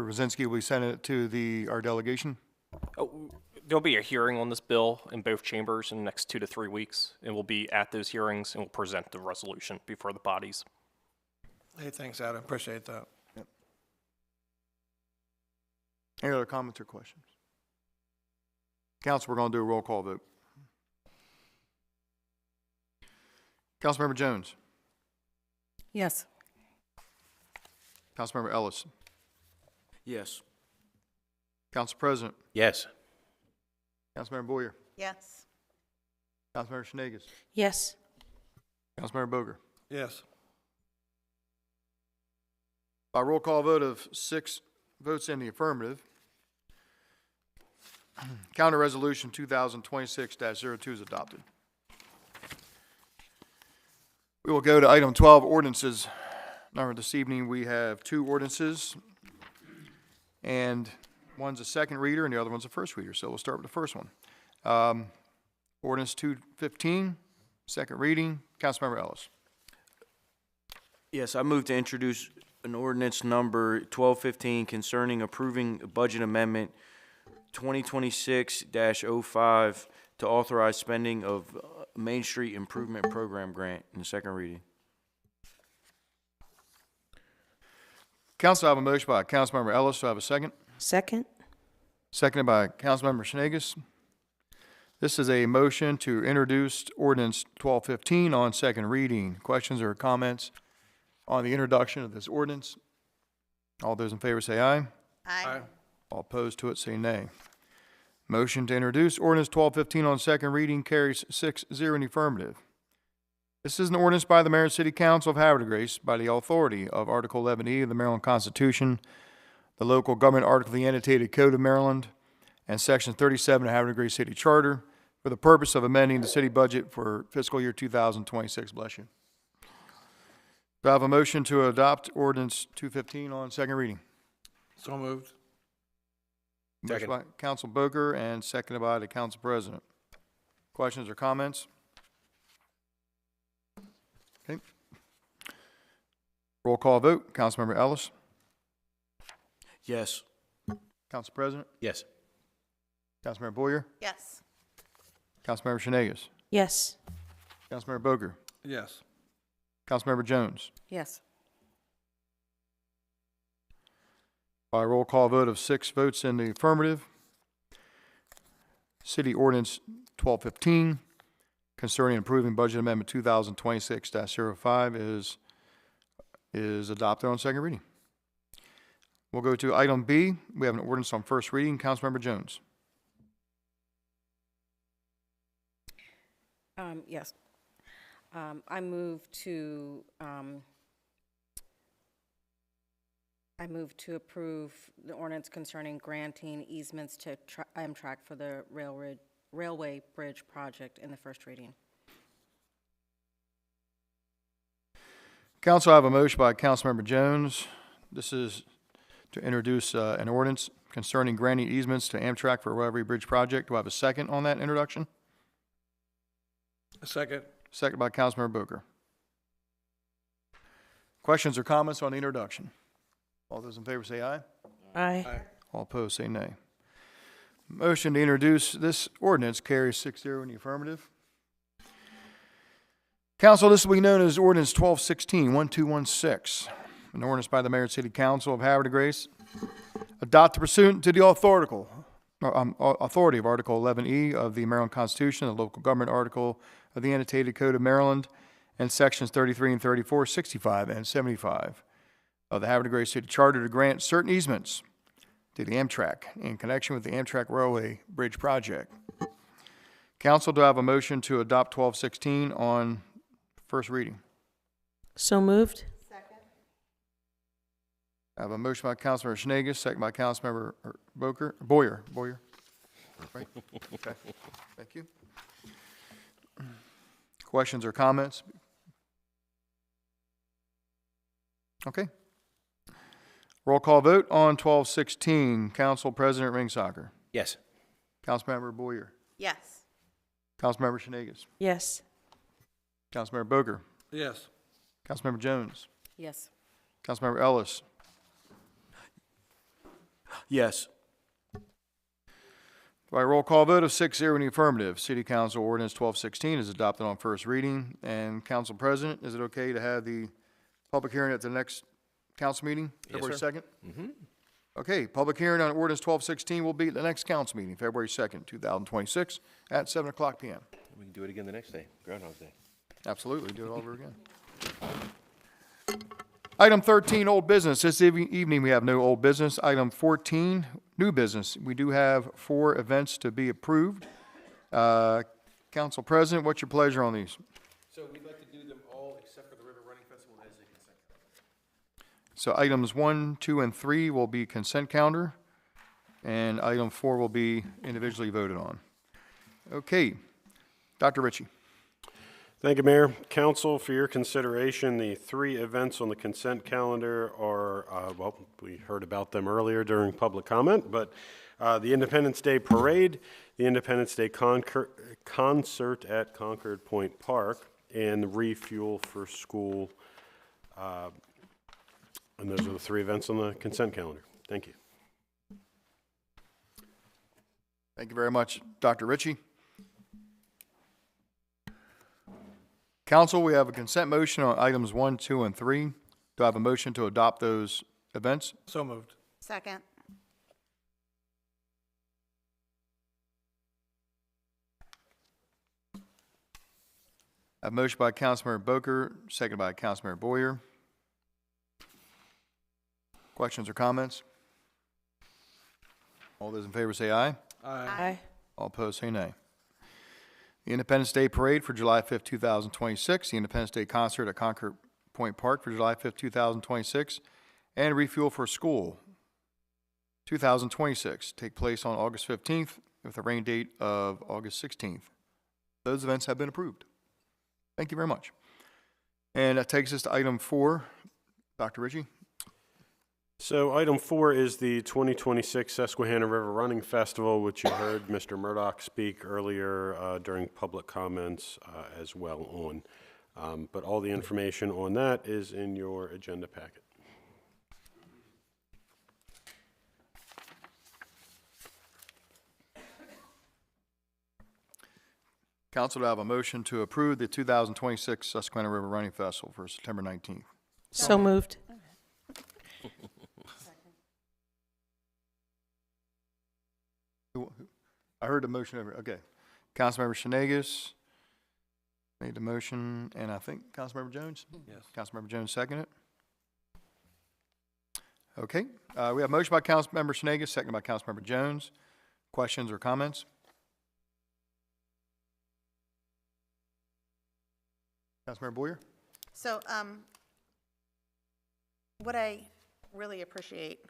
Rosinski will be sending it to our delegation. Oh, there'll be a hearing on this bill in both chambers in the next 2 to 3 weeks, and we'll be at those hearings and we'll present the resolution before the bodies. Hey, thanks, Adam. Appreciate that. Yep. Any other comments or questions? Council, we're going to do a roll call vote. Councilmember Jones. Yes. Councilmember Ellis. Yes. Council President. Yes. Councilmember Boyer. Yes. Councilmember Schneegis. Yes. Councilmember Boger. Yes. By roll call vote of 6 votes in the affirmative, Counter Resolution 2026-02 is adopted. We will go to item 12, ordinances. Now, this evening we have 2 ordinances, and one's a second reader and the other one's a first reader. So we'll start with the first one. Ordinance 215, second reading. Councilmember Ellis. Yes, I move to introduce an ordinance number 1215 concerning approving a budget amendment 2026-05 to authorize spending of Main Street Improvement Program grant in the second reading. Council, I have a motion by Councilmember Ellis. Do I have a second? Second. Seconded by Councilmember Schneegis. This is a motion to introduce ordinance 1215 on second reading. Questions or comments on the introduction of this ordinance? All those in favor say aye. Aye. All opposed to it say nay. Motion to introduce ordinance 1215 on second reading carries 6-0 in the affirmative. This is an ordinance by the Mayor and City Council of Havre de Grace by the authority of Article 11E of the Maryland Constitution, the local government article of the annotated Code of Maryland, and Section 37 of Havre de Grace City Charter for the purpose of amending the city budget for fiscal year 2026. Bless you. Do I have a motion to adopt ordinance 215 on second reading? So moved. Motion by Council Boger and seconded by the Council President. Questions or comments? Okay. Roll call vote. Councilmember Ellis. Yes. Council President. Yes. Councilmember Boyer. Yes. Councilmember Shenanigans. Yes. Councilmember Boger. Yes. Councilmember Jones. Yes. By roll call vote of 6 votes in the affirmative, City Ordinance 1215 concerning approving budget amendment 2026-05 is adopted on second reading. We'll go to item B. We have an ordinance on first reading. Councilmember Jones. Yes. I move to approve the ordinance concerning granting easements to Amtrak for the railway bridge project in the first reading. Council, I have a motion by Councilmember Jones. This is to introduce an ordinance concerning granting easements to Amtrak for a railway bridge project. Do I have a second on that introduction? A second. Second by Councilmember Booker. Questions or comments on the introduction? All those in favor say aye. Aye. All opposed say nay. Motion to introduce this ordinance carries 6-0 in the affirmative. Council, this will be known as Ordinance 1216, an ordinance by the Mayor and City Council of Havre de Grace, adopted pursuant to the authority of Article 11E of the Maryland Constitution, the local government article of the annotated Code of Maryland, and sections 33 and 34, 65, and 75 of the Havre de Grace City Charter to grant certain easements to the Amtrak in connection with the Amtrak Railway Bridge Project. Council, do I have a motion to adopt 1216 on first reading? So moved. I have a motion by Councilmember Shenanigans, second by Councilmember Boyer. Right? Okay. Thank you. Questions or comments? Okay. Roll call vote on 1216. Council President Ringsacher. Yes. Councilmember Boyer. Yes. Councilmember Shenanigans. Yes. Councilmember Boger. Yes. Councilmember Jones. Yes. Councilmember Ellis. Yes. By roll call vote of 6-0 in the affirmative, City Council Ordinance 1216 is adopted on first reading. And Council President, is it okay to have the public hearing at the next council meeting, Yes, February sir. 2nd? Okay, public hearing on Ordinance 1216 will be at the next council meeting, February 2nd, 2026, at 7 o'clock p.m. We can do it again the next day, Groundhog Day. Absolutely, do it all over again. Item 13, old business. This evening, we have no old business. Item 14, new business. We do have 4 events to be approved. Council President, what's your pleasure on these? So we'd like to do them all except for the River Running Festival as a consent. So items 1, 2, and 3 will be consent calendar, and item 4 will be individually voted on. Okay, Dr. Ritchie. Thank you, Mayor. Council, for your consideration, the 3 events on the consent calendar are, well, we heard about them earlier during public comment, but the Independence Day Parade, the Independence Day Concert at Concord Point Park, and the Refuel for School. And those are the 3 events on the consent calendar. Thank you. Thank you very much, Dr. Ritchie. Council, we have a consent motion on items 1, 2, and 3. Do I have a motion to adopt those events? So moved. Second. I have a motion by Councilmember Boker, seconded by Councilmember Boyer. Questions or comments? All those in favor say aye. Aye. All opposed say nay. The Independence Day Parade for July 5th, 2026, the Independence Day Concert at Concord Point Park for July 5th, 2026, and Refuel for School 2026 take place on August 15th with a rain date of August 16th. Those events have been approved. Thank you very much. And that takes us to item 4. Dr. Ritchie? So item 4 is the 2026 Susquehanna River Running Festival, which you heard Mr. Murdoch speak earlier during public comments as well on. But all the information on that is in your agenda packet. Council, do I have a motion to approve the 2026 Susquehanna River Running Festival for September 19th? So moved. I heard the motion over, okay. Councilmember Shanegas made the motion, and I think Councilmember Jones? Yes. Councilmember Jones seconded it. Okay, we have motion by Councilmember Shanegas, seconded by Councilmember Jones. Questions or comments? Councilmember Boyer? So, what I really appreciate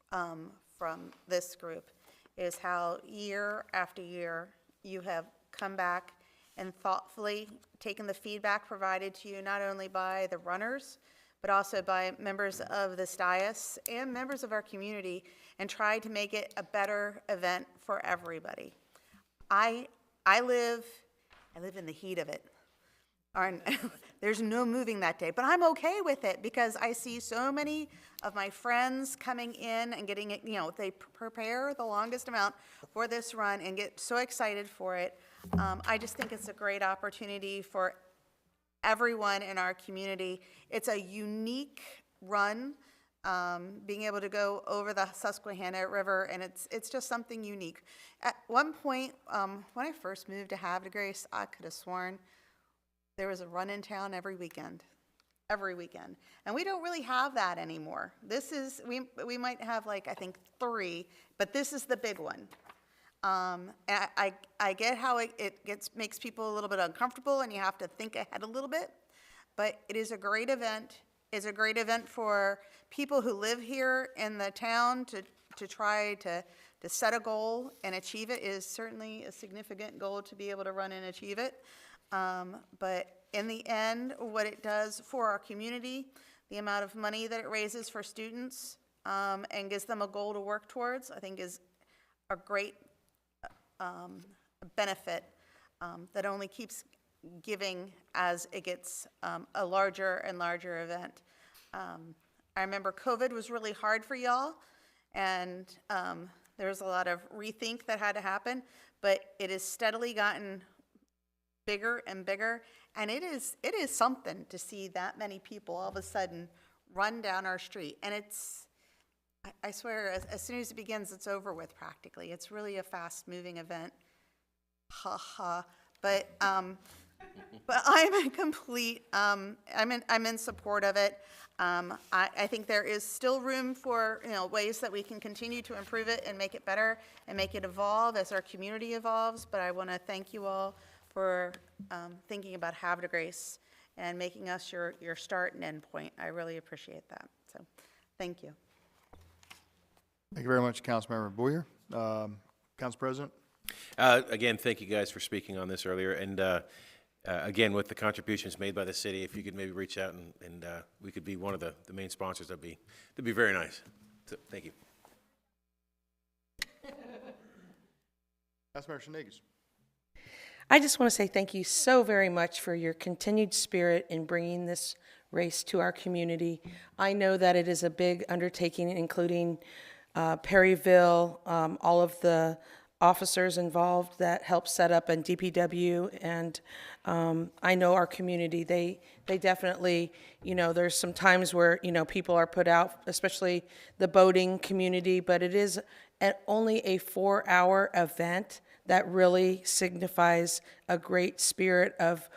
from this group is how year after year you have come back and thoughtfully taken the feedback provided to you not only by the runners, but also by members of this dais and members of our community, and tried to make it a better event for everybody. I live in the heat of it. There's no moving that day, but I'm okay with it because I see so many of my friends coming in and getting it, they prepare the longest amount for this run and get so excited for it. I just think it's a great opportunity for everyone in our community. It's a unique run, being able to go over the Susquehanna River, and it's just something unique. At one point, when I first moved to Havre, Grace, I could have sworn there was a run in town every weekend, and we don't really have that anymore. This is, we might have like, I think 3, but this is the big one. And I get how it makes people a little bit uncomfortable and you have to think ahead a little bit, but it is a great event. It's a great event for people who live here in the town to try to set a goal and achieve it. It is certainly a significant goal to be able to run and achieve it. But in the end, what it does for our community, the amount of money that it raises for students, and gives them a goal to work towards, I think is a great benefit that only keeps giving as it gets a larger and larger event. I remember COVID was really hard for y'all, and there was a lot of rethink that had to happen, but it has steadily gotten bigger and bigger, and it is something to see that many people all of a sudden run down our street. And it's, I swear, as soon as it begins, it's over with practically. It's really a fast-moving event. Ha ha. But I'm in complete. I'm in support of it. I think there is still room for ways that we can continue to improve it and make it better and make it evolve as our community evolves. But I want to thank you all for thinking about Havre de Grace and making us your start and end point. I really appreciate that. So, thank you. Thank you very much, Councilmember Boyer. Council President? Again, thank you guys for speaking on this earlier. And again, with the contributions made by the city, if you could maybe reach out and we could be one of the main sponsors, that'd be very nice. So, thank you. Councilmember Shanegas. I just want to say thank you so very much for your continued spirit in bringing this race to our community. I know that it is a big undertaking, including Perryville, all of the officers involved that helped set up, and DPW, and I know our community, they definitely, there's some times where, people are put out, especially the boating community, but it is only a 4-hour event that really signifies a great spirit of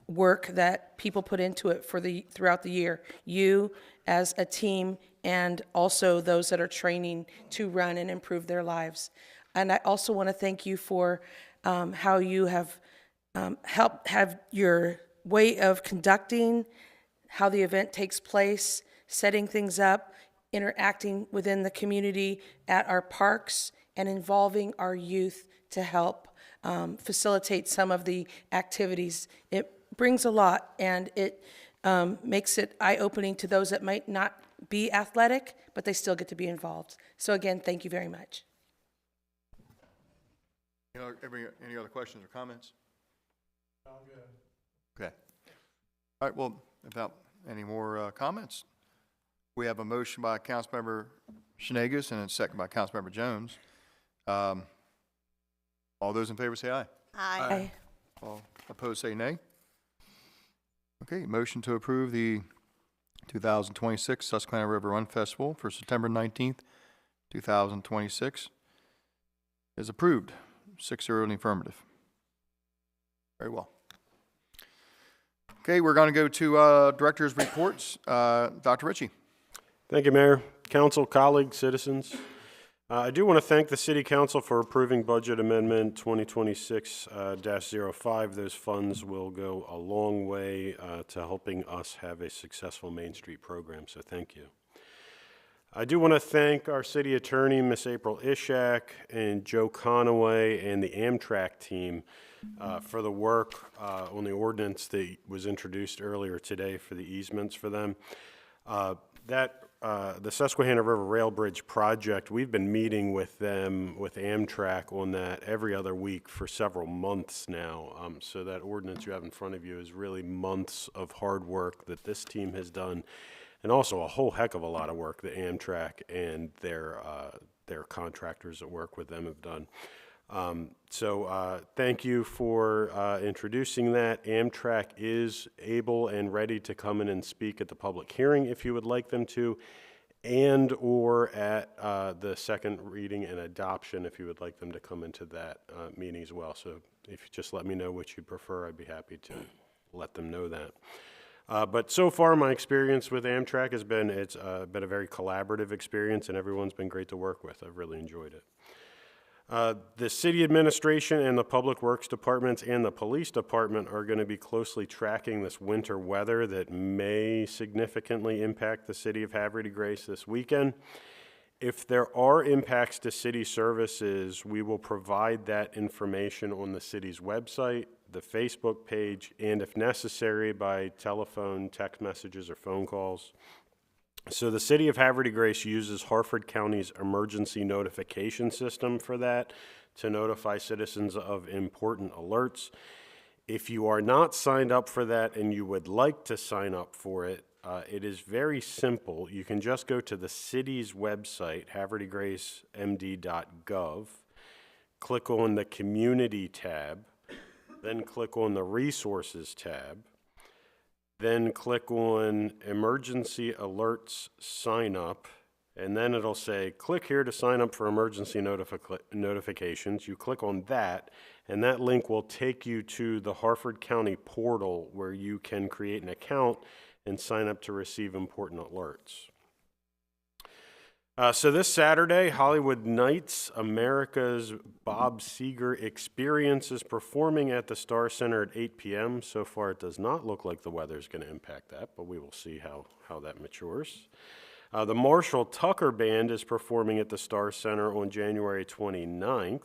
work that people put into it throughout the year. You as a team, and also those that are training to run and improve their lives. And I also want to thank you for how you have helped have your way of conducting, how the event takes place, setting things up, interacting within the community at our parks, and involving our youth to help facilitate some of the activities. It brings a lot, and it makes it eye-opening to those that might not be athletic, but they still get to be involved. So again, thank you very much. Any other questions or comments? Okay. All right, well, without any more comments, we have a motion by Councilmember Schnegus and a second by Councilmember Jones. All those in favor say aye. Aye. All opposed say nay. Okay, motion to approve the 2026 Susquehanna River Run Festival for September 19th, 2026 is approved. 6-0 in the affirmative. Very well. Okay, we're going to go to director's reports. Dr. Ritchie. Thank you, Mayor, council, colleagues, citizens. I do want to thank the City Council for approving Budget Amendment 2026-05. Those funds will go a long way to helping us have a successful Main Street program, so thank you. I do want to thank our City Attorney, Miss April Ishak, and Joe Conaway, and the Amtrak team for the work on the ordinance that was introduced earlier today for the easements for them. The Susquehanna River Rail Bridge project, we've been meeting with them, with Amtrak, on that every other week for several months now. So that ordinance you have in front of you is really months of hard work that this team has done, and also a whole heck of a lot of work that Amtrak and their contractors that work with them have done. Thank you for introducing that. Amtrak is able and ready to come in and speak at the public hearing if you would like them to, and or at the second reading and adoption if you would like them to come into that meeting as well. So if you just let me know what you prefer, I'd be happy to let them know that. But so far, my experience with Amtrak has been, it's been a very collaborative experience, and everyone's been great to work with. I've really enjoyed it. The city administration and the public works departments and the police department are going to be closely tracking this winter weather that may significantly impact the city of Havre de Grace this weekend. If there are impacts to city services, we will provide that information on the city's website, the Facebook page, and if necessary, by telephone, text messages, or phone calls. So the city of Havre de Grace uses Harford County's emergency notification system for that, to notify citizens of important alerts. If you are not signed up for that and you would like to sign up for it, it is very simple. You can just go to the city's website, havredegracemd.gov, click on the Community tab, then click on the Resources tab, then click on Emergency Alerts Sign Up, and then it'll say, click here to sign up for emergency notifications. You click on that, and that link will take you to the Harford County portal where you can create an account and sign up to receive important alerts. So this Saturday, Hollywood Nights, America's Bob Seger Experience is performing at the Star Center at 8 p.m. So far, it does not look like the weather is going to impact that, but we will see how that matures. The Marshall Tucker Band is performing at the Star Center on January 29th.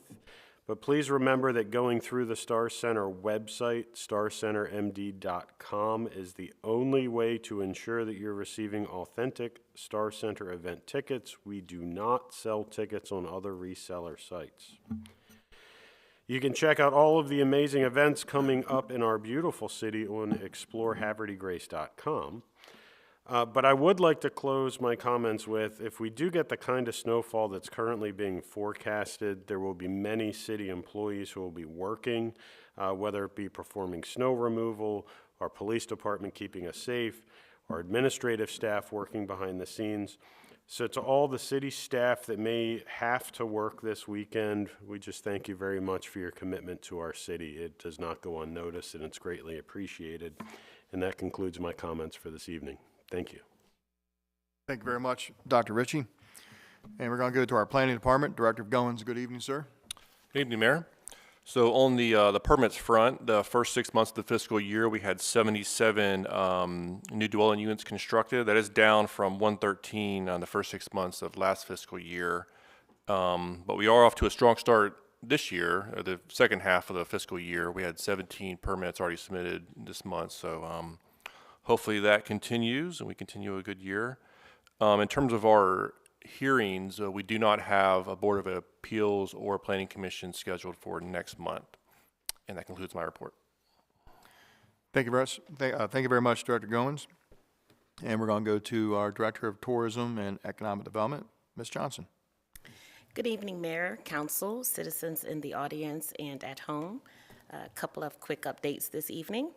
But please remember that going through the Star Center website, starcentermd.com, is the only way to ensure that you're receiving authentic Star Center event tickets. We do not sell tickets on other reseller sites. You can check out all of the amazing events coming up in our beautiful city on explorehaverdegrace.com. But I would like to close my comments with, if we do get the kind of snowfall that's currently being forecasted, there will be many city employees who will be working, whether it be performing snow removal, our police department keeping us safe, our administrative staff working behind the scenes. So to all the city staff that may have to work this weekend, we just thank you very much for your commitment to our city. It does not go unnoticed, and it's greatly appreciated. And that concludes my comments for this evening. Thank you. Thank you very much, Dr. Ritchie. And we're going to go to our planning department. Director of Goins, good evening, sir. Good evening, Mayor. So on the permits front, the first 6 months of the fiscal year, we had 77 new dwelling units constructed. That is down from 113 on the first 6 months of last fiscal year. But we are off to a strong start this year, the second half of the fiscal year. We had 17 permits already submitted this month. So hopefully that continues and we continue a good year. In terms of our hearings, we do not have a Board of Appeals or Planning Commission scheduled for next month. And that concludes my report. Thank you very much, Director Goins. And we're going to go to our Director of Tourism and Economic Development, Ms. Johnson. Good evening, Mayor, Council, citizens in the audience and at home. A couple of quick updates this evening.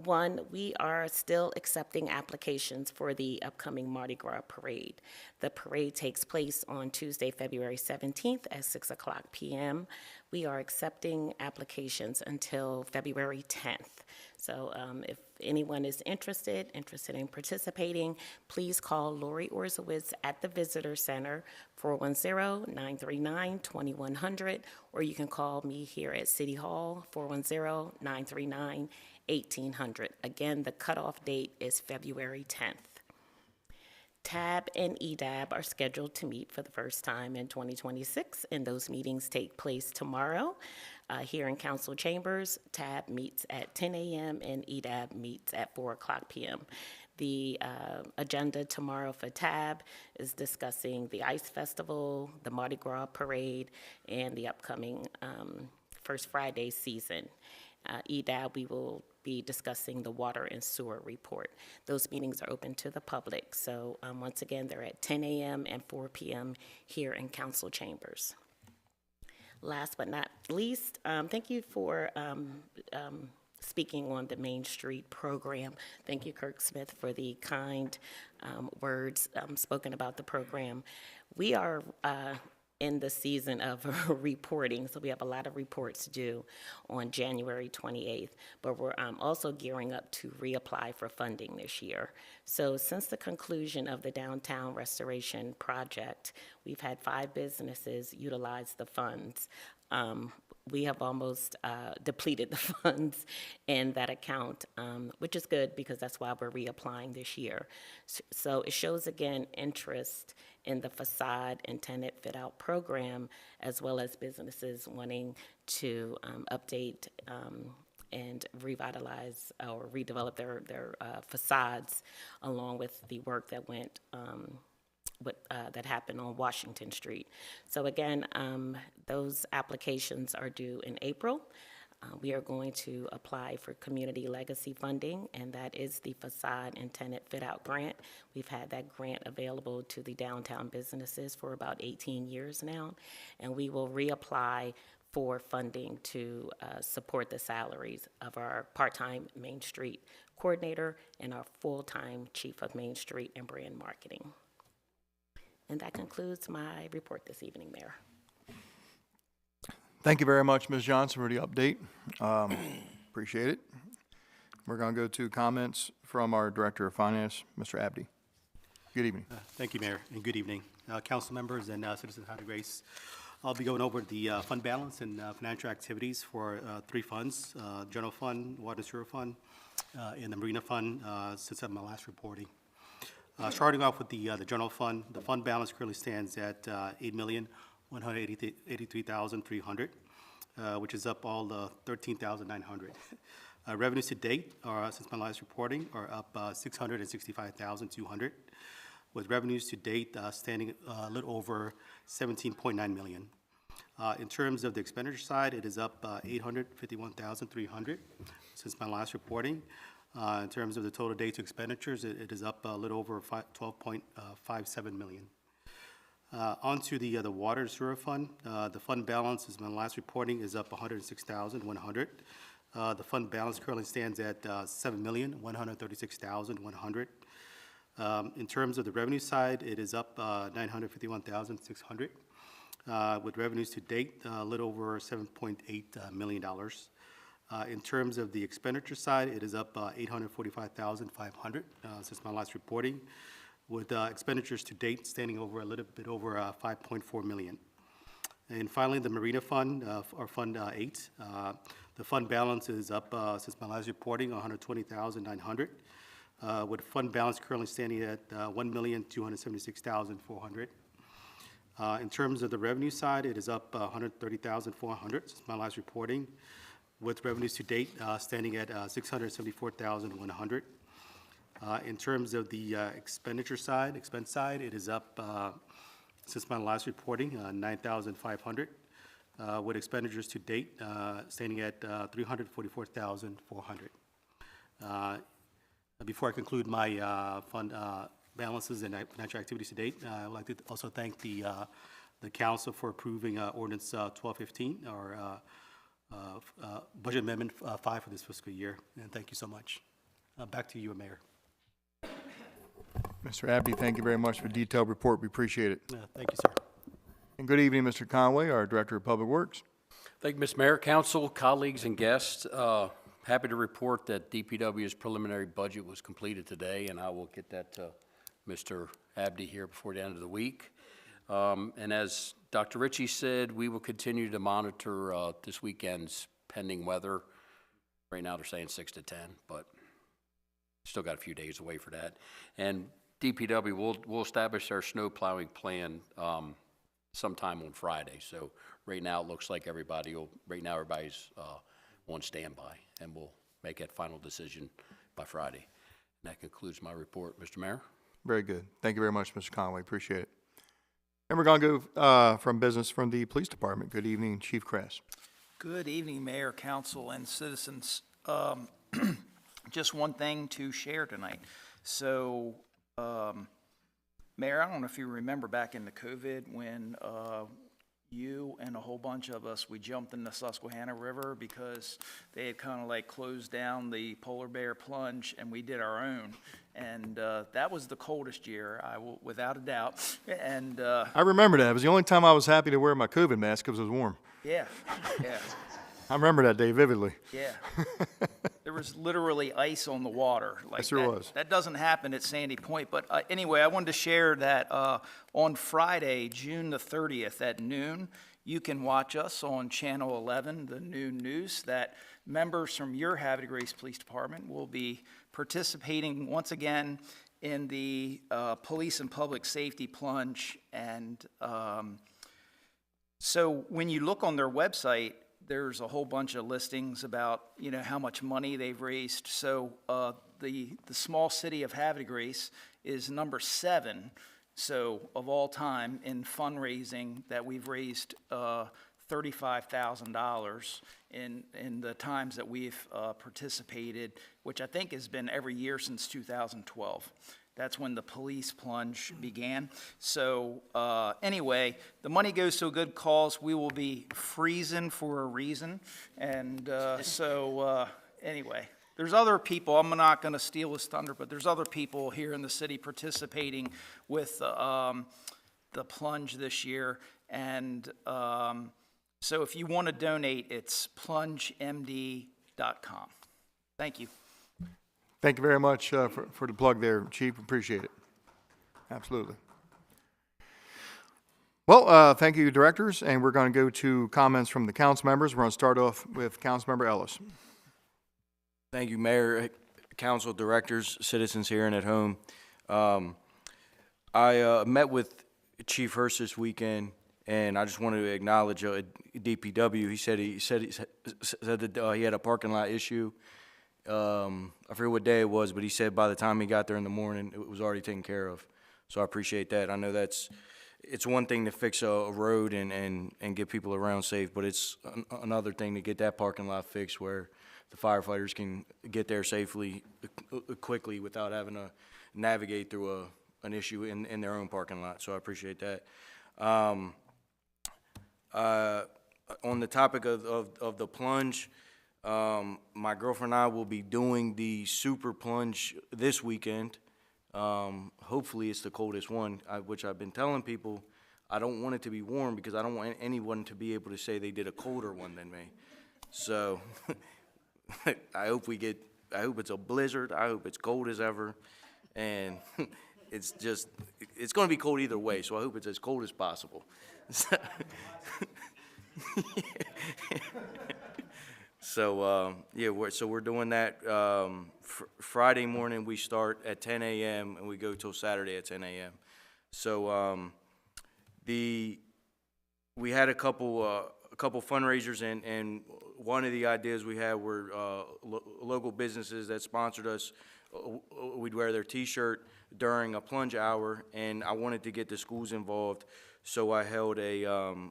One, we are still accepting applications for the upcoming Mardi Gras Parade. The parade takes place on Tuesday, February 17th at 6 o'clock p.m. We are accepting applications until February 10th. So if anyone is interested in participating, please call Lori Orzowitz at the Visitor Center, 410-939-2100, or you can call me here at City Hall, 410-939-1800. Again, the cutoff date is February 10th. TAB and EDAB are scheduled to meet for the first time in 2026, and those meetings take place tomorrow here in Council Chambers. TAB meets at 10 a.m. and EDAB meets at 4 o'clock p.m. The agenda tomorrow for TAB is discussing the Ice Festival, the Mardi Gras Parade, and the upcoming First Friday season. EDAB, we will be discussing the water and sewer report. Those meetings are open to the public. So once again, they're at 10 a.m. and 4 p.m. here in Council Chambers. Last but not least, thank you for speaking on the Main Street program. Thank you, Kirk Smith, for the kind words spoken about the program. We are in the season of reporting, so we have a lot of reports to do on January 28th, but we're also gearing up to reapply for funding this year. So since the conclusion of the downtown restoration project, we've had 5 businesses utilize the funds. We have almost depleted the funds in that account, which is good because that's why we're reapplying this year. So it shows, again, interest in the facade and tenant fit-out program, as well as businesses wanting to update and revitalize or redevelop their facades, along with the work that went that happened on Washington Street. So again, those applications are due in April. We are going to apply for community legacy funding, and that is the facade and tenant fit-out grant. We've had that grant available to the downtown businesses for about 18 years now, and we will reapply for funding to support the salaries of our part-time Main Street coordinator and our full-time chief of Main Street and brand marketing. And that concludes my report this evening, Mayor. Thank you very much, Ms. Johnson, for the update. Appreciate it. We're going to go to comments from our Director of Finance, Mr. Abdi. Good evening. Thank you, Mayor, and good evening. Council members and citizens of Havre Grace. I'll be going over the fund balance and financial activities for 3 funds, General Fund, Water and Sewer Fund, and the Marina Fund since my last reporting. Starting off with the General Fund, the fund balance currently stands at $8,183,300, which is up all the $13,900. Revenues to date, since my last reporting, are up $665,200, with revenues to date standing a little over $17.9 million. In terms of the expenditure side, it is up $851,300 since my last reporting. In terms of the total day to expenditures, it is up a little over $12.57 million. Onto the Water and Sewer Fund. The fund balance, as my last reporting, is up $106,100. The fund balance currently stands at $7,136,100. In terms of the revenue side, it is up $951,600, with revenues to date a little over $7.8 million. In terms of the expenditure side, it is up $845,500 since my last reporting, with expenditures to date standing over a little bit over $5.4 million. And finally, the Marina Fund, or Fund 8, the fund balance is up since my last reporting, $120,900, with fund balance currently standing at $1,276,400. In terms of the revenue side, it is up $130,400 since my last reporting, with revenues to date standing at $674,100. In terms of the expense side, it is up since my last reporting, 9,500, with expenditures to date standing at 344,400. Before I conclude my fund balances and financial activities to date, I would like to also thank the council for approving ordinance 1215, or budget amendment 5 for this fiscal year, and thank you so much. Back to you, Mayor. Mr. Abdi, thank you very much for the detailed report. We appreciate it. Thank you, sir. And good evening, Mr. Conway, our Director of Public Works. Thank you, Mr. Mayor, council, colleagues, and guests. Happy to report that DPW's preliminary budget was completed today, and I will get that to Mr. Abdi here before the end of the week. And as Dr. Ritchie said, we will continue to monitor this weekend's pending weather. Right now they're saying 6 to 10, but still got a few days away for that. And DPW will establish our snow plowing plan sometime on Friday. So right now it looks like everybody's on standby, and we'll make that final decision by Friday. And that concludes my report, Mr. Mayor. Very good. Thank you very much, Mr. Conway. Appreciate it. And we're going to go from business from the police department. Good evening, Chief Kress. Good evening, Mayor, Council, and citizens. Just one thing to share tonight. So, Mayor, I don't know if you remember back in the COVID when you and a whole bunch of us, we jumped in the Susquehanna River because they had kind of like closed down the polar bear plunge, and we did our own. And that was the coldest year, without a doubt. And I remember that. It was the only time I was happy to wear my COVID mask because it was warm. yeah, yeah. I remember that day vividly. Yeah. There was literally ice on the water. Yes, there was. That doesn't happen at Sandy Point. But anyway, I wanted to share that on Friday, June the 30th at noon, you can watch us on Channel 11, the noon news, that members from your Havre de Grace Police Department will be participating once again in the police and public safety plunge. And so when you look on their website, there's a whole bunch of listings about, how much money they've raised. So the small city of Havre de Grace is number 7, so of all time in fundraising, that we've raised $35,000 in the times that we've participated, which I think has been every year since 2012. That's when the police plunge began. So anyway, the money goes to a good cause. We will be freezing for a reason. And anyway, there's other people. I'm not going to steal his thunder, but there's other people here in the city participating with the plunge this year. And so if you want to donate, it's plungemd.com. Thank you. Thank you very much for the plug there, Chief. Appreciate it. Absolutely. Well, thank you, directors, and we're going to go to comments from the council members. We're going to start off with Councilmember Ellis. Thank you, Mayor, council, directors, citizens here and at home. I met with Chief Hurst this weekend, and I just wanted to acknowledge DPW. He said that he had a parking lot issue. I forget what day it was, but he said by the time he got there in the morning, it was already taken care of. So I appreciate that. I know it's one thing to fix a road and get people around safe, but it's another thing to get that parking lot fixed where the firefighters can get there safely, quickly, without having to navigate through an issue in their own parking lot. So I appreciate that. On the topic of the plunge, my girlfriend and I will be doing the super plunge this weekend. Hopefully it's the coldest one, which I've been telling people I don't want it to be warm because I don't want anyone to be able to say they did a colder one than me. So I hope it's a blizzard. I hope it's cold as ever. And it's going to be cold either way, so I hope it's as cold as possible. So we're doing that. Friday morning we start at 10 a.m. and we go till Saturday at 10 a.m. So we had a couple fundraisers, and one of the ideas we had were local businesses that sponsored us we'd wear their T-shirt during a plunge hour, and I wanted to get the schools involved, so I held a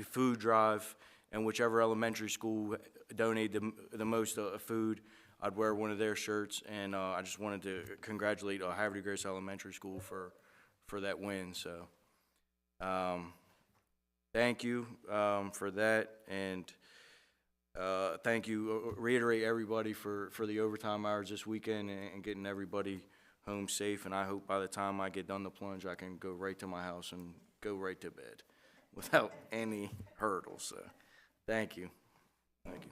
food drive, and whichever elementary school donated the most food, I'd wear one of their shirts, and I just wanted to congratulate Havre Grace Elementary School for that win. So, thank you for that, and thank you. Reiterate everybody for the overtime hours this weekend and getting everybody home safe. And I hope by the time I get done the plunge, I can go right to my house and go right to bed without any hurdles. So, thank you. Thank you.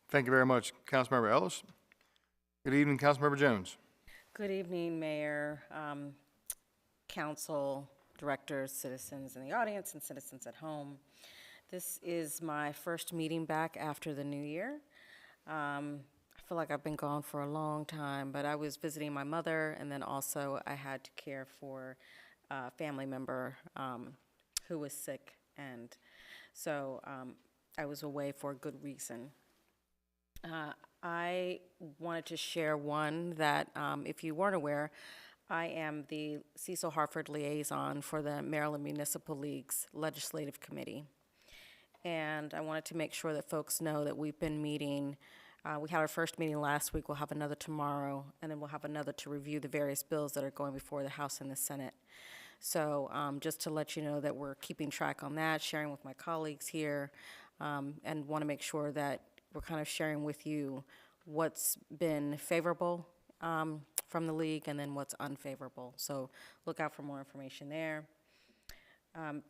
Thank you very much, Councilmember Ellis. Good evening, Councilmember Jones. Good evening, Mayor, council, directors, citizens in the audience, and citizens at home. This is my first meeting back after the new year. I feel like I've been gone for a long time, but I was visiting my mother, and then also I had to care for a family member who was sick, and so I was away for a good reason. I wanted to share one that, if you weren't aware, I am the Cecil Harford liaison for the Maryland Municipal League's Legislative Committee. And I wanted to make sure that folks know that we've been meeting. We had our first meeting last week. We'll have another tomorrow, and then we'll have another to review the various bills that are going before the House and the Senate. So just to let you know that we're keeping track on that, sharing with my colleagues here, and want to make sure that we're kind of sharing with you what's been favorable from the league and then what's unfavorable. So look out for more information there.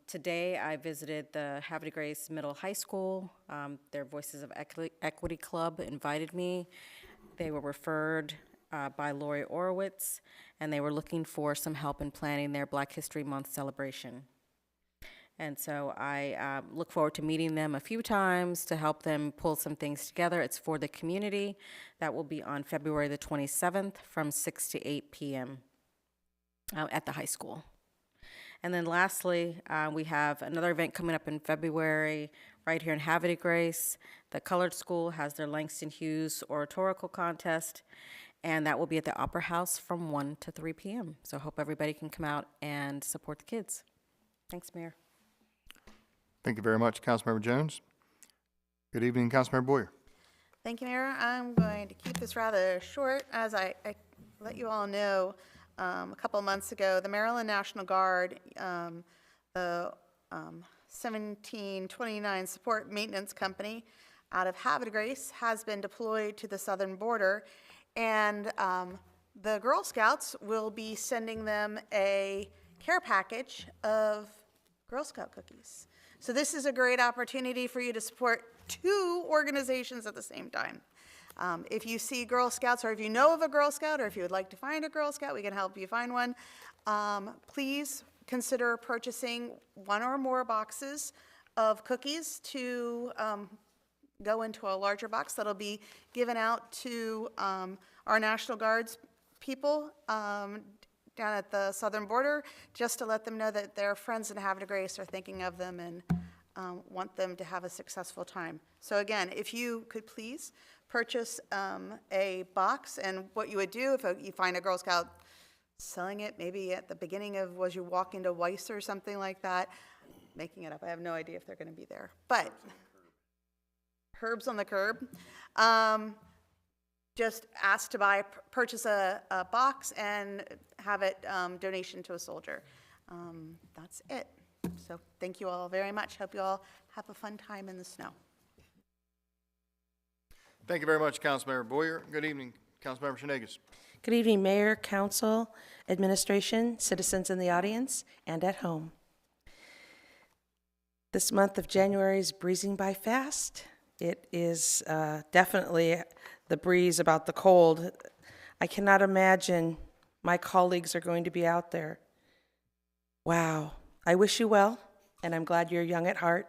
Today I visited the Havre Grace Middle High School. Their Voices of Equity Club invited me. They were referred by Lori Orowitz, and they were looking for some help in planning their Black History Month celebration. And so I look forward to meeting them a few times to help them pull some things together. It's for the community. That will be on February the 27th from 6 to 8 p.m. At the high school. And then lastly, we have another event coming up in February right here in Havre Grace. The Colored School has their Langston Hughes Oratorical Contest, and that will be at the Opera House from 1 to 3 p.m. So I hope everybody can come out and support the kids. Thanks, Mayor. Thank you very much, Councilmember Jones. Good evening, Councilmember Boyer. Thank you, Mayor. I'm going to keep this rather short. As I let you all know, a couple of months ago, the Maryland National Guard, the 1729 Support Maintenance Company out of Havre Grace has been deployed to the southern border, and the Girl Scouts will be sending them a care package of Girl Scout cookies. So this is a great opportunity for you to support two organizations at the same time. If you see Girl Scouts, or if you know of a Girl Scout, or if you would like to find a Girl Scout, we can help you find one. Please consider purchasing one or more boxes of cookies to go into a larger box that'll be given out to our National Guard's people down at the southern border, just to let them know that their friends in Havre Grace are thinking of them and want them to have a successful time. So again, if you could please purchase a box, and what you would do if you find a Girl Scout selling it, maybe at the beginning of, was you walk into Weiss or something like that, making it up, I have no idea if they're going to be there, but Herbs on the Curb. Just ask to purchase a box and have it donation to a soldier. That's it. So thank you all very much. Hope you all have a fun time in the snow. Thank you very much, Councilmember Boyer. Good evening, Councilmember Shanegas. Good evening, Mayor, Council, Administration, citizens in the audience, and at home. This month of January is breezing by fast. It is definitely the breeze about the cold. I cannot imagine my colleagues are going to be out there. Wow. I wish you well, and I'm glad you're young at heart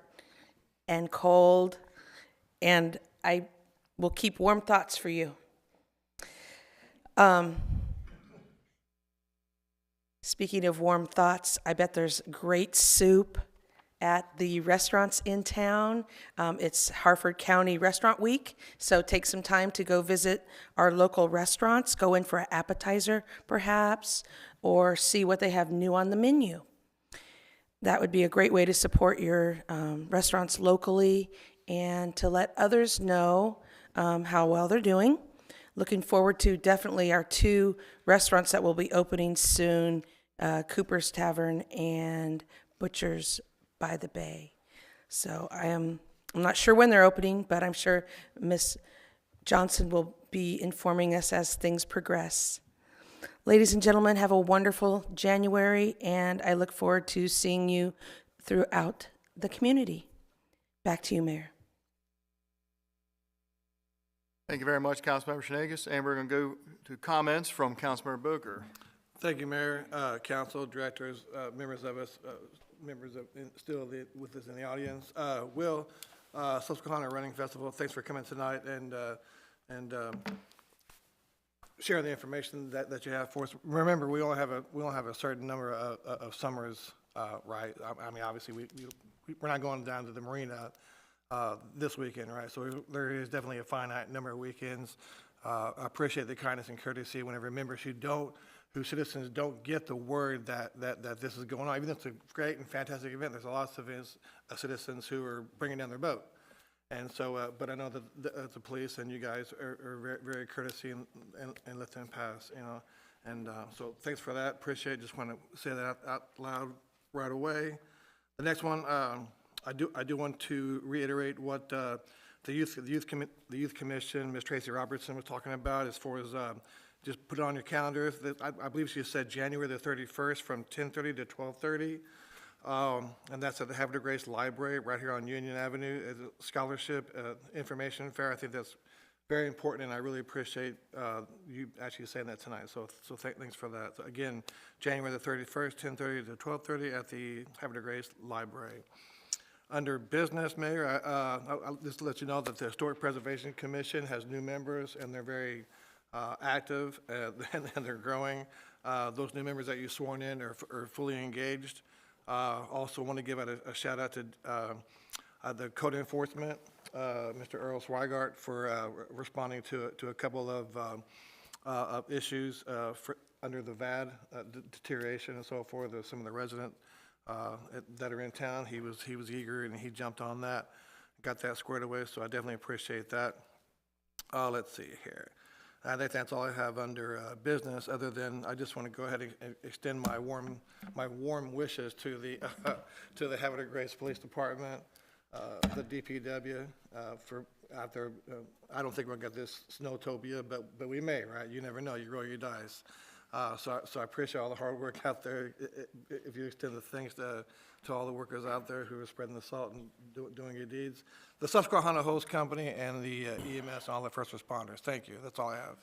and cold, and I will keep warm thoughts for you. Speaking of warm thoughts, I bet there's great soup at the restaurants in town. It's Harford County Restaurant Week, so take some time to go visit our local restaurants, go in for an appetizer perhaps, or see what they have new on the menu. That would be a great way to support your restaurants locally and to let others know how well they're doing. Looking forward to definitely our 2 restaurants that will be opening soon, Cooper's Tavern and Butcher's by the Bay. So I'm not sure when they're opening, but I'm sure Miss Johnson will be informing us as things progress. Ladies and gentlemen, have a wonderful January, and I look forward to seeing you throughout the community. Back to you, Mayor. Thank you very much, Councilmember Shenagis. And we're going to go to comments from Councilmember Booker. Thank you, Mayor, council, directors, members of us, still with us in the audience. Will, Susquehanna Running Festival, thanks for coming tonight and sharing the information that you have for us. Remember, we only have a certain number of summers, right? I mean, obviously, we're not going down to the marina this weekend, right? So there is definitely a finite number of weekends. I appreciate the kindness and courtesy whenever members who citizens don't get the word that this is going on. Even though it's a great and fantastic event, there's lots of citizens who are bringing down their boat. And so, but I know that the police and you guys are very, very courteous and let them pass, you know. And so thanks for that. Appreciate it. Just want to say that out loud right away. The next one, I do want to reiterate what the youth commission, Ms. Tracy Robertson was talking about as far as just put it on your calendars. I believe she said January the 31st from 10:30 to 12:30. And that's at the Havre Grace Library right here on Union Avenue as a scholarship information fair. I think that's very important, and I really appreciate you actually saying that tonight. So thanks for that. So again, January the 31st, 10:30 to 12:30 at the Havre Grace Library. Under business, Mayor, I'll just let you know that the Historic Preservation Commission has new members, and they're very active, and they're growing. Those new members that you sworn in are fully engaged. Also want to give out a shout out to the code enforcement, Mr. Earl Swigart, for responding to a couple of issues under the VAD, deterioration and so forth of some of the residents that are in town. He was eager and he jumped on that, got that squared away. So I definitely appreciate that. Let's see here. I think that's all I have under business, other than I just want to go ahead and extend my warm wishes to the Havre Grace Police Department, the DPW for out there. I don't think we'll get this snowtopia, but we may, right? You never know. You roll your dice. So I appreciate all the hard work out there. If you extend the thanks to all the workers out there who are spreading the salt and doing good deeds. The Susquehanna Hose Company and the EMS and all the first responders. Thank you. That's all I have.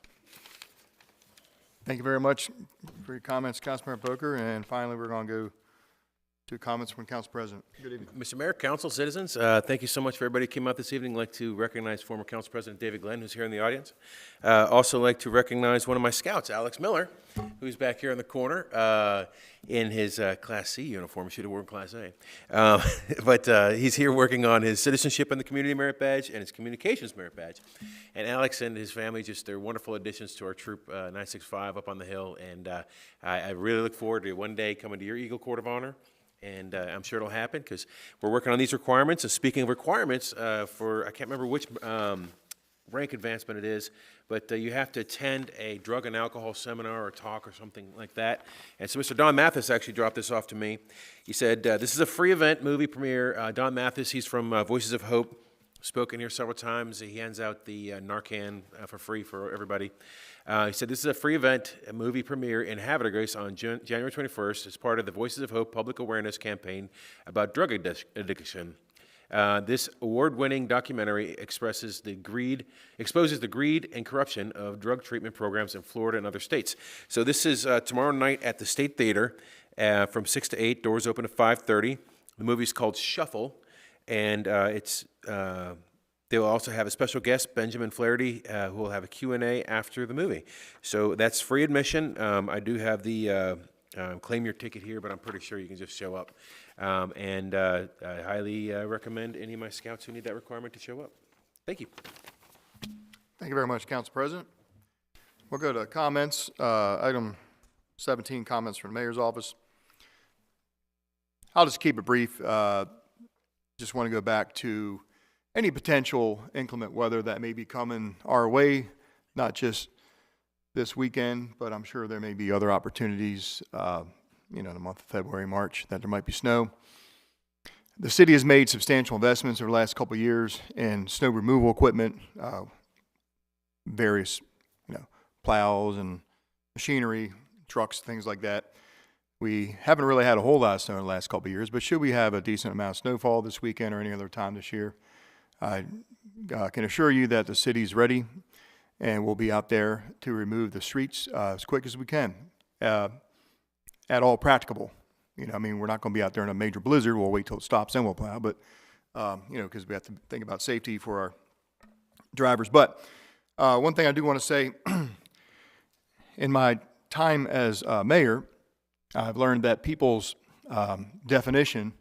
Thank you very much for your comments, Councilmember Booker. And finally, we're going to go to comments from Council President. Good evening. Mr. Mayor, council, citizens, thank you so much for everybody who came out this evening. I'd like to recognize former Council President David Glenn, who's here in the audience. Also like to recognize one of my scouts, Alex Miller, who's back here in the corner in his Class C uniform. He should have worn Class A. But he's here working on his Citizenship and the Community Merit Badge and his Communications Merit Badge. And Alex and his family, they're wonderful additions to our Troop 965 up on the hill. And I really look forward to one day coming to your Eagle Court of Honor. And I'm sure it'll happen because we're working on these requirements. And speaking of requirements, I can't remember which rank advancement it is, but you have to attend a drug and alcohol seminar or talk or something like that. And so Mr. Don Mathis actually dropped this off to me. He said, this is a free event, movie premiere. Don Mathis, he's from Voices of Hope, spoken here several times. He hands out the Narcan for free for everybody. He said, this is a free event, a movie premiere in Havre Grace on January 21st as part of the Voices of Hope public awareness campaign about drug addiction. This award-winning documentary exposes the greed and corruption of drug treatment programs in Florida and other states. So this is tomorrow night at the State Theater from 6 to 8, doors open at 5:30. The movie's called Shuffle, and they will also have a special guest, Benjamin Flaherty, who will have a Q&A after the movie. So that's free admission. I do have the claim your ticket here, but I'm pretty sure you can just show up. And I highly recommend any of my scouts who need that requirement to show up. Thank you. Thank you very much, Council President. We'll go to comments. Item 17, comments from the Mayor's office. I'll just keep it brief. Just want to go back to any potential inclement weather that may be coming our way, not just this weekend, but I'm sure there may be other opportunities, in the month of February, March, that there might be snow. The city has made substantial investments over the last couple of years in snow removal equipment, various, plows and machinery, trucks, things like that. We haven't really had a whole lot of snow in the last couple of years, but should we have a decent amount of snowfall this weekend or any other time this year, I can assure you that the city's ready and we'll be out there to remove the streets as quick as we can, at all practicable. We're not going to be out there in a major blizzard. We'll wait till it stops, then we'll plow, but, because we have to think about safety for our drivers. But one thing I do want to say, in my time as mayor, I've learned that people's definition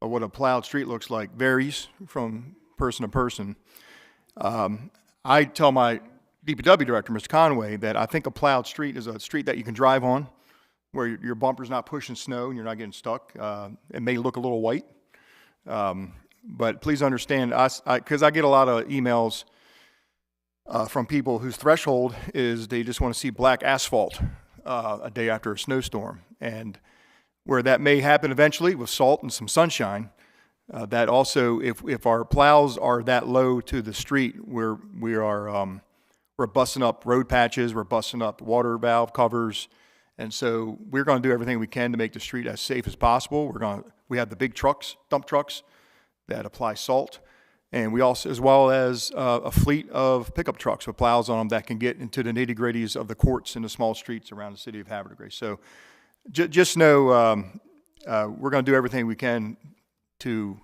of what a plowed street looks like varies from person to person. I tell my DPW director, Mr. Conway, that I think a plowed street is a street that you can drive on, where your bumper's not pushing snow and you're not getting stuck. It may look a little white, but please understand, because I get a lot of emails from people whose threshold is they just want to see black asphalt a day after a snowstorm. And where that may happen eventually with salt and some sunshine, that also, if our plows are that low to the street, we're busting up road patches, we're busting up water valve covers, and so we're going to do everything we can to make the street as safe as possible. We have the big trucks, dump trucks, that apply salt, and we also, as well as a fleet of pickup trucks with plows on them that can get into the nitty-gritties of the courts and the small streets around the city of Havre de Grace. So just know we're going to do everything we can to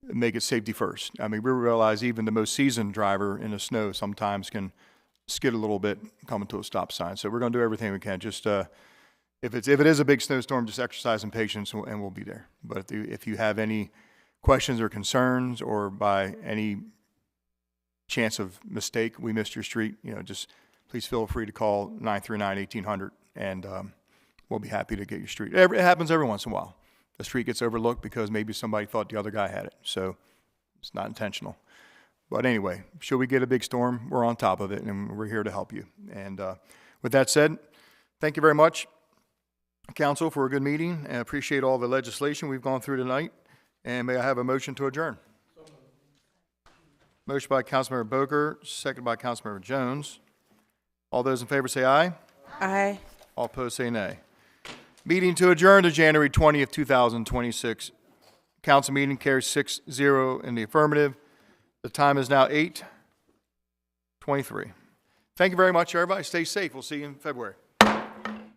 make it safety first. We realize even the most seasoned driver in the snow sometimes can skid a little bit coming to a stop sign. So we're going to do everything we can. Just if it is a big snowstorm, just exercise and patience, and we'll be there. But if you have any questions or concerns, or by any chance of mistake we missed your street, just please feel free to call 939-1800, and we'll be happy to get your street. It happens every once in a while. The street gets overlooked because maybe somebody thought the other guy had it. So it's not intentional. But anyway, should we get a big storm, we're on top of it, and we're here to help you. And with that said, thank you very much, Council, for a good meeting, and appreciate all the legislation we've gone through tonight. And may I have a motion to adjourn? Motion by Councilmember Boker, second by Councilmember Jones. All those in favor say aye. Aye. All opposed say nay. Meeting to adjourn to January 20th, 2026. Council meeting carries 6-0 in the affirmative. The time is now 8:23. Thank you very much, everybody. Stay safe. We'll see you in February.